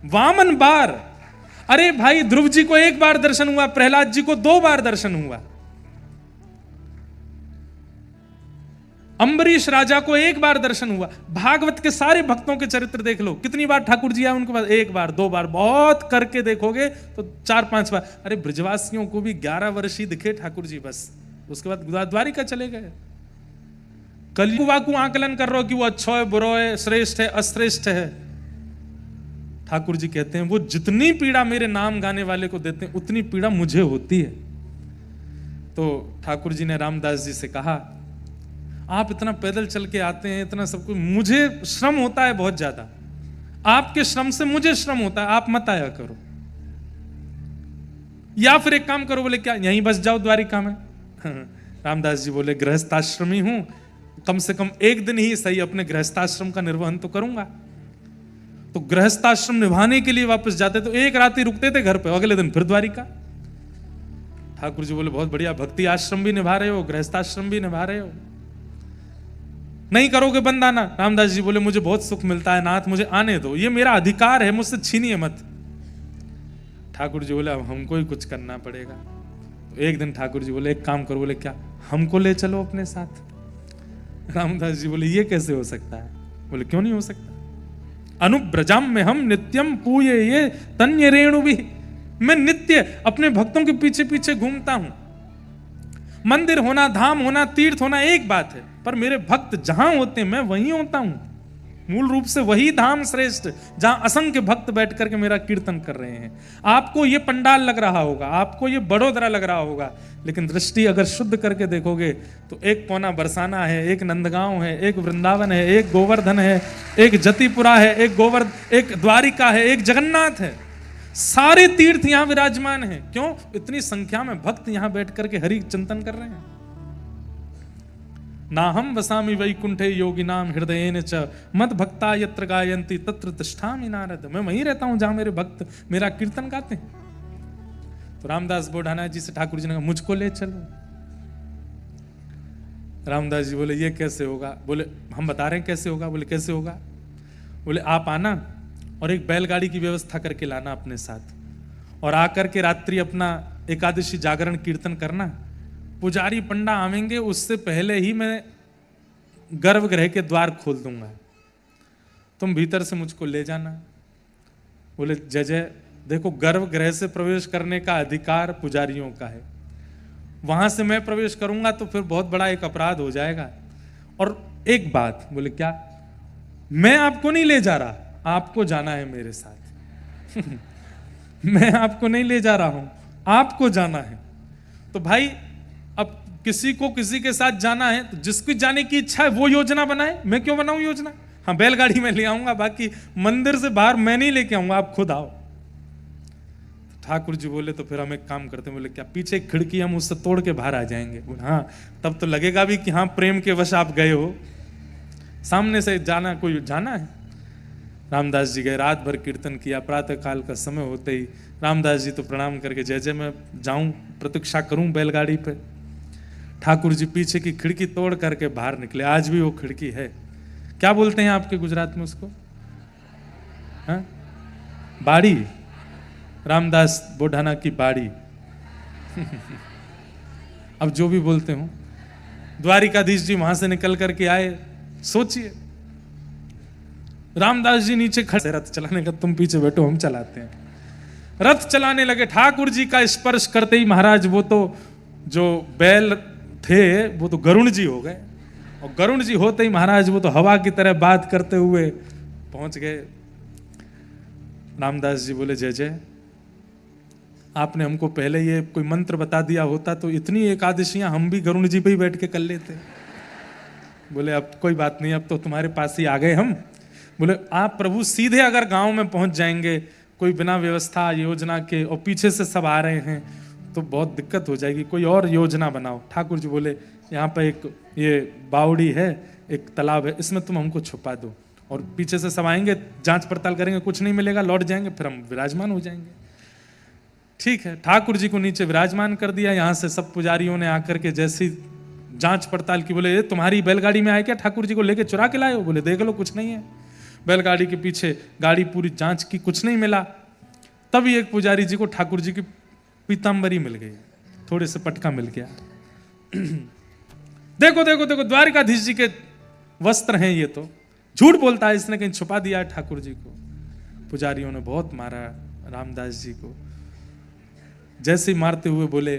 52 बार। अरे भाई ध्रुव जी को 1 बार दर्शन हुआ, प्रहलाद जी को 2 बार दर्शन हुआ। अम्बरीश राजा को एक बार दर्शन हुआ। भागवत के सारे भक्तों के चरित्र देख लो, कितनी बार ठाकुर जी आए उनके पास? एक बार, 2 बार, बहुत करके देखोगे तो 4-5 बार। अरे ब्रजवासियों को भी 11 वर्ष ही दिखे ठाकुर जी, बस उसके बाद द्वारिका चले गए। कलयुग वाकू आकलन कर रहे हो कि वो अच्छा है, बुरा है, श्रेष्ठ है, अश्रेष्ठ है। ठाकुर जी कहते हैं वो जितनी पीड़ा मेरे नाम गाने वाले को देते हैं उतनी पीड़ा मुझे होती है। तो ठाकुर जी ने रामदास जी से कहा, आप इतना पैदल चल के आते हैं, इतना सब कुछ, मुझे श्रम होता है बहुत ज्यादा, आपके श्रम से मुझे श्रम होता है, आप मत आया करो। या फिर एक काम करो, बोले क्या यहीं बस जाओ द्वारिका में? रामदास जी बोले गृहस्थाश्रमी हूं, कम से कम एक दिन ही सही अपने गृहस्थाश्रम का निर्वहन तो करूंगा। तो गृहस्थाश्रम निभाने के लिए वापस जाते तो एक रात ही रुकते थे घर पे, अगले दिन फिर द्वारिका। ठाकुर जी बोले बहुत बढ़िया, भक्ति आश्रम भी निभा रहे हो, गृहस्थाश्रम भी निभा रहे हो, नहीं करोगे बंद आना? रामदास जी बोले मुझे बहुत सुख मिलता है नाथ, मुझे आने दो, ये मेरा अधिकार है, मुझसे छीनिए मत। ठाकुर जी बोले अब हमको ही कुछ करना पड़ेगा। तो एक दिन ठाकुर जी बोले एक काम करो, बोले क्या? हमको ले चलो अपने साथ। रामदास जी बोले ये कैसे हो सकता है? बोले क्यों नहीं हो सकता? अनुब्रजाम में हम नित्यम पूये ये तन्य रेणु भी, मैं नित्य अपने भक्तों के पीछे पीछे घूमता हूं। मंदिर होना, धाम होना, तीर्थ होना एक बात है, पर मेरे भक्त जहां होते हैं मैं वहीं होता हूं। मूल रूप से वही धाम श्रेष्ठ, जहां असंख्य भक्त बैठ करके मेरा कीर्तन कर रहे हैं। आपको ये पंडाल लग रहा होगा, आपको ये बड़ोदरा लग रहा होगा, लेकिन दृष्टि अगर शुद्ध करके देखोगे तो एक कोना बरसाना है, एक नंदगांव है, एक वृंदावन है, एक गोवर्धन है, एक जतिपुरा है, एक द्वारिका है, एक जगन्नाथ है। सारे तीर्थ यहां विराजमान हैं। क्यों? इतनी संख्या में भक्त यहां बैठ करके हरि चिंतन कर रहे हैं। ना हम वसामि वैकुंठे योगिनाम हृदयेन च मद भक्ता यत्र गायन्ति तत्र तिष्ठामि नारद। मैं वहीं रहता हूं जहां मेरे भक्त मेरा कीर्तन गाते हैं। तो रामदास बोढ़ाना जी से ठाकुर जी ने कहा मुझको ले चलो। रामदास जी बोले ये कैसे होगा? बोले हम बता रहे हैं कैसे होगा। बोले कैसे होगा? बोले आप आना और एक बैलगाड़ी की व्यवस्था करके लाना अपने साथ, और आकर के रात्रि अपना एकादशी जागरण कीर्तन करना। पुजारी पंडा आवेंगे उससे पहले ही मैं गर्भगृह के द्वार खोल दूंगा, तुम भीतर से मुझको ले जाना। बोले जय जय, देखो गर्भगृह से प्रवेश करने का अधिकार पुजारियों का है, वहां से मैं प्रवेश करूंगा तो फिर बहुत बड़ा एक अपराध हो जाएगा। और एक बात, बोले क्या? मैं आपको नहीं ले जा रहा, आपको जाना है मेरे साथ। मैं आपको नहीं ले जा रहा हूं, आपको जाना है। तो भाई अब किसी को किसी के साथ जाना है तो जिसकी जाने की इच्छा है वो योजना बनाए, मैं क्यों बनाऊं योजना? हाँ बैलगाड़ी में ले आऊंगा, बाकी मंदिर से बाहर मैं नहीं लेके आऊंगा, आप खुद आओ। ठाकुर जी बोले तो फिर हम एक काम करते हैं। बोले क्या? पीछे खिड़की हम उससे तोड़ के बाहर आ जाएंगे। बोले हाँ, तब तो लगेगा भी कि हाँ प्रेम के वश आप गए हो, सामने से जाना कोई जाना है। रामदास जी गए, रात भर कीर्तन किया। प्रातः काल का समय होते ही रामदास जी तो प्रणाम करके जय जय मैं जाऊं, प्रतीक्षा करूं बैलगाड़ी पे। ठाकुर जी पीछे की खिड़की तोड़ करके बाहर निकले। आज भी वो खिड़की है, क्या बोलते हैं आपके गुजरात में उसको? हाँ? बाड़ी, रामदास बोढ़ाना की बाड़ी। अब जो भी बोलते हो। द्वारिकाधीश जी वहां से निकल करके आए। सोचिए रामदास जी नीचे खड़े, रथ चलाने का तुम पीछे बैठो हम चलाते हैं। रथ चलाने लगे। ठाकुर जी का स्पर्श करते ही महाराज वो तो जो बैल थे वो तो गरुण जी हो गए, और गरुण जी होते ही महाराज वो तो हवा की तरह बात करते हुए पहुंच गए। रामदास जी बोले जय जय, आपने हमको पहले ये कोई मंत्र बता दिया होता तो इतनी एकादशियां हम भी गरुण जी पे ही बैठ के कर लेते। बोले अब कोई बात नहीं, अब तो तुम्हारे पास ही आ गए हम। बोले आप प्रभु सीधे अगर गांव में पहुंच जाएंगे कोई बिना व्यवस्था योजना के, और पीछे से सब आ रहे हैं तो बहुत दिक्कत हो जाएगी, कोई और योजना बनाओ। ठाकुर जी बोले यहाँ पे एक ये बावड़ी है, एक तालाब है, इसमें तुम हमको छुपा दो, और पीछे से सब आएंगे, जांच पड़ताल करेंगे, कुछ नहीं मिलेगा, लौट जाएंगे, फिर हम विराजमान हो जाएंगे। ठीक है, ठाकुर जी को नीचे विराजमान कर दिया। यहाँ से सब पुजारियों ने आकर के जैसी जांच पड़ताल की, बोले तुम्हारी बैलगाड़ी में आए क्या? ठाकुर जी को लेके चुरा के लाए हो? बोले देख लो कुछ नहीं है। बैलगाड़ी के पीछे गाड़ी पूरी जांच की, कुछ नहीं मिला। तभी एक पुजारी जी को ठाकुर जी की पीताम्बरी मिल गई, थोड़े से पटका मिल गया। देखो देखो देखो द्वारिकाधीश जी के वस्त्र हैं ये, तो झूठ बोलता है, इसने कहीं छुपा दिया है ठाकुर जी को। पुजारियों ने बहुत मारा रामदास जी को, जैसे ही मारते हुए बोले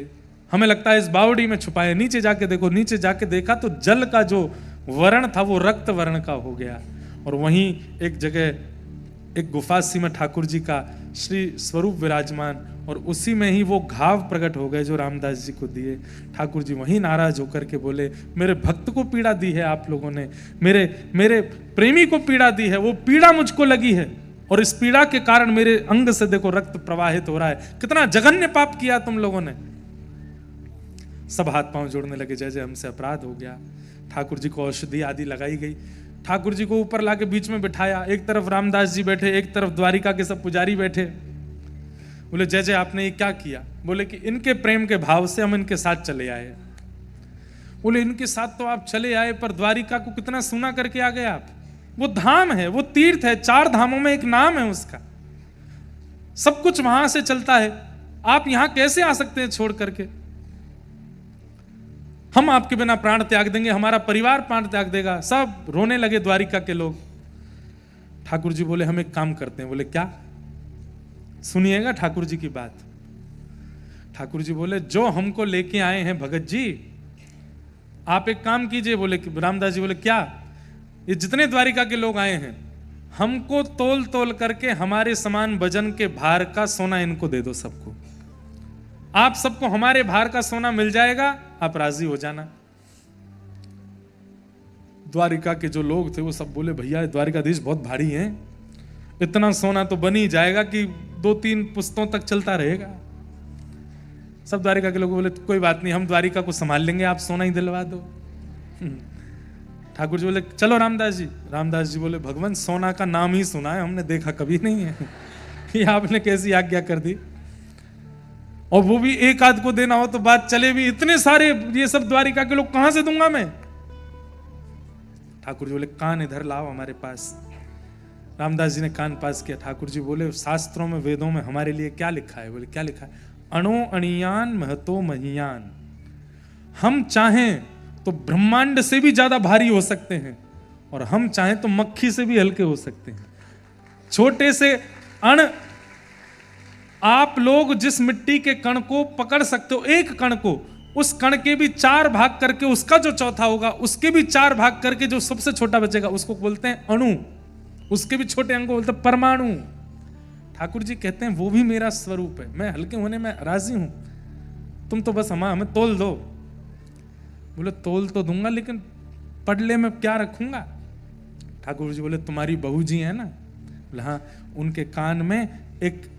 हमें लगता है इस बावड़ी में छुपाए, नीचे जाके देखो। नीचे जाके देखा तो जल का जो वर्ण था वो रक्त वर्ण का हो गया, और वहीं एक जगह एक गुफासी में ठाकुर जी का श्री स्वरूप विराजमान, और उसी में ही वो घाव प्रकट हो गए जो रामदास जी को दिए। ठाकुर जी वहीं नाराज होकर के बोले मेरे भक्त को पीड़ा दी है आप लोगों ने, मेरे प्रेमी को पीड़ा दी है, वो पीड़ा मुझको लगी है, और इस पीड़ा के कारण मेरे अंग से देखो रक्त प्रवाहित हो रहा है, कितना जघन्य पाप किया तुम लोगों ने। सब हाथ पांव जोड़ने लगे, जैसे हमसे अपराध हो गया। ठाकुर जी को औषधि आदि लगाई गई, ठाकुर जी को ऊपर लाके बीच में बिठाया, एक तरफ रामदास जी बैठे, एक तरफ द्वारिका के सब पुजारी बैठे। बोले जय जय आपने ये क्या किया? बोले कि इनके प्रेम के भाव से हम इनके साथ चले आए। बोले इनके साथ तो आप चले आए, पर द्वारिका को कितना सुना करके आ गए आप। वो धाम है, वो तीर्थ है, 4 धामों में एक नाम है उसका, सब कुछ वहां से चलता है, आप यहां कैसे आ सकते हैं छोड़ करके? हम आपके बिना प्राण त्याग देंगे, हमारा परिवार प्राण त्याग देगा। सब रोने लगे द्वारिका के लोग। ठाकुर जी बोले हम एक काम करते हैं। बोले क्या? सुनिएगा ठाकुर जी की बात। ठाकुर जी बोले जो हमको लेके आए हैं भगत जी, आप एक काम कीजिए। बोले रामदास जी बोले क्या? ये जितने द्वारिका के लोग आए हैं, हमको तोल तोल करके हमारे समान वजन के भार का सोना इनको दे दो सबको। आप सबको हमारे भार का सोना मिल जाएगा, आप राजी हो जाना। द्वारिका के जो लोग थे वो सब बोले भैया द्वारिकाधीश बहुत भारी हैं, इतना सोना तो बन ही जाएगा कि 2-3 पुस्तों तक चलता रहेगा। सब द्वारिका के लोग बोले कोई बात नहीं, हम द्वारिका को संभाल लेंगे, आप सोना ही दिलवा दो। ठाकुर जी बोले चलो रामदास जी। रामदास जी बोले भगवान सोना का नाम ही सुना है, हमने देखा कभी नहीं है, ये आपने कैसी आज्ञा कर दी? और वो भी एक आध को देना हो तो बात चले, भी इतने सारे ये सब द्वारिका के लोग कहां से दूंगा मैं? ठाकुर जी बोले कान इधर लाओ हमारे पास। रामदास जी ने कान पास किया। ठाकुर जी बोले शास्त्रों में वेदों में हमारे लिए क्या लिखा है? बोले क्या लिखा है? अणो अणियान महतो महियान। हम चाहें तो ब्रह्मांड से भी ज्यादा भारी हो सकते हैं, और हम चाहें तो मक्खी से भी हल्के हो सकते हैं। छोटे से अण, आप लोग जिस मिट्टी के कण को पकड़ सकते हो, एक कण को, उस कण के भी 4 भाग करके उसका जो चौथा होगा उसके भी 4 भाग करके जो सबसे छोटा बचेगा उसको बोलते हैं अणु, उसके भी छोटे अंग को बोलते हैं परमाणु। ठाकुर जी कहते हैं वो भी मेरा स्वरूप है, मैं हल्के होने में राजी हूं, तुम तो बस हमें तोल दो। बोले तोल तो दूंगा, लेकिन पडले में क्या रखूंगा? ठाकुर जी बोले तुम्हारी बहू जी है ना? बोले हाँ। उनके कान में एक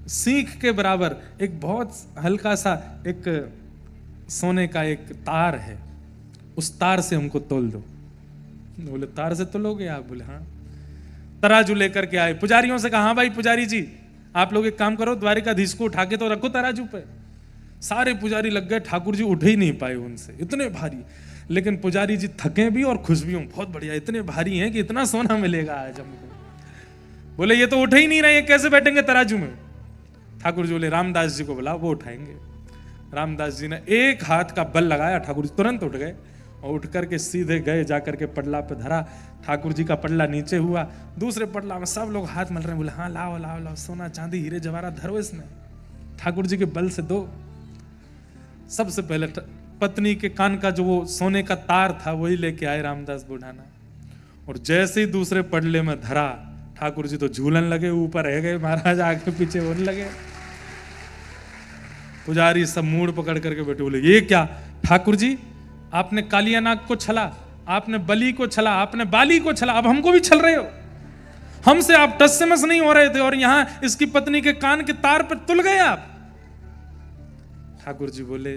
सीख के बराबर एक बहुत हल्का सा एक सोने का एक तार है, उस तार से हमको तोल दो। बोले तार से तोलोगे आप? बोले हाँ। तराजू लेकर के आए, पुजारियों से कहा हाँ भाई पुजारी जी आप लोग एक काम करो, द्वारिकाधीश को उठा के तो रखो तराजू पे। सारे पुजारी लग गए, ठाकुर जी उठ ही नहीं पाए उनसे, इतने भारी। लेकिन पुजारी जी थके भी और खुश भी हूं, बहुत बढ़िया, इतने भारी हैं कि इतना सोना मिलेगा आज हमको। बोले ये तो उठ ही नहीं रहे, कैसे बैठेंगे तराजू में? ठाकुर जी बोले रामदास जी को बुला, वो उठाएंगे। रामदास जी ने एक हाथ का बल लगाया, ठाकुर जी तुरंत उठ गए, और उठ करके सीधे गए, जाकर के पडला पे धरा। ठाकुर जी का पडला नीचे हुआ, दूसरे पडला में सब लोग हाथ मल रहे हैं। बोले हाँ लाओ लाओ लाओ, सोना चांदी हीरे जवाहरात धरो इसमें, ठाकुर जी के बल से दो। सबसे पहले पत्नी के कान का जो वो सोने का तार था वही लेके आए रामदास बुढ़ाना, और जैसे ही दूसरे पडले में धरा, ठाकुर जी तो झूलन लगे, ऊपर रह गए, महाराज आगे पीछे होने लगे। पुजारी सब मूड पकड़ करके बैठे। बोले ये क्या ठाकुर जी, आपने कालिया नाग को छला, आपने बलि को छला, आपने बाली को छला, अब हमको भी छल रहे हो? हमसे आप टस से मस नहीं हो रहे थे, और यहां इसकी पत्नी के कान के तार पर तुल गए आप। ठाकुर जी बोले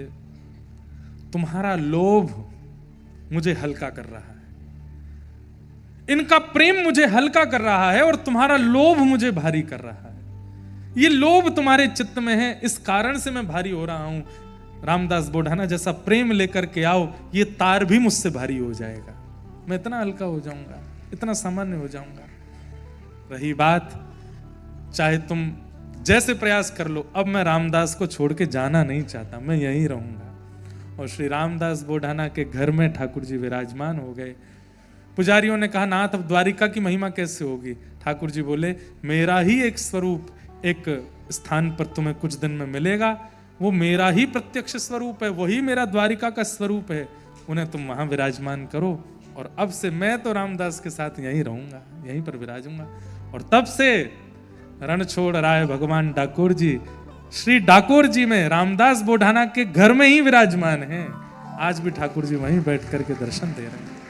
तुम्हारा लोभ मुझे हल्का कर रहा है, इनका प्रेम मुझे हल्का कर रहा है, और तुम्हारा लोभ मुझे भारी कर रहा है। ये लोभ तुम्हारे चित्त में है, इस कारण से मैं भारी हो रहा हूं। रामदास बुढ़ाना जैसा प्रेम लेकर के आओ, ये तार भी मुझसे भारी हो जाएगा, मैं इतना हल्का हो जाऊंगा, इतना सामान्य हो जाऊंगा। रही बात, चाहे तुम जैसे प्रयास कर लो, अब मैं रामदास को छोड़ के जाना नहीं चाहता, मैं यहीं रहूंगा। और श्री रामदास बोढ़ाना के घर में ठाकुर जी विराजमान हो गए। पुजारियों ने कहा, नाथ अब द्वारिका की महिमा कैसे होगी? ठाकुर जी बोले, मेरा ही एक स्वरूप एक स्थान पर तुम्हें कुछ दिन में मिलेगा, वो मेरा ही प्रत्यक्ष स्वरूप है, वही मेरा द्वारिका का स्वरूप है, उन्हें तुम वहां विराजमान करो। और अब से मैं तो रामदास के साथ यहीं रहूंगा, यहीं पर विराजूंगा। और तब से रण छोड़ राय भगवान डाकोर जी श्री डाकोर जी में रामदास बोढ़ाना के घर में ही विराजमान हैं। आज भी ठाकुर जी वहीं बैठ करके दर्शन दे रहे हैं।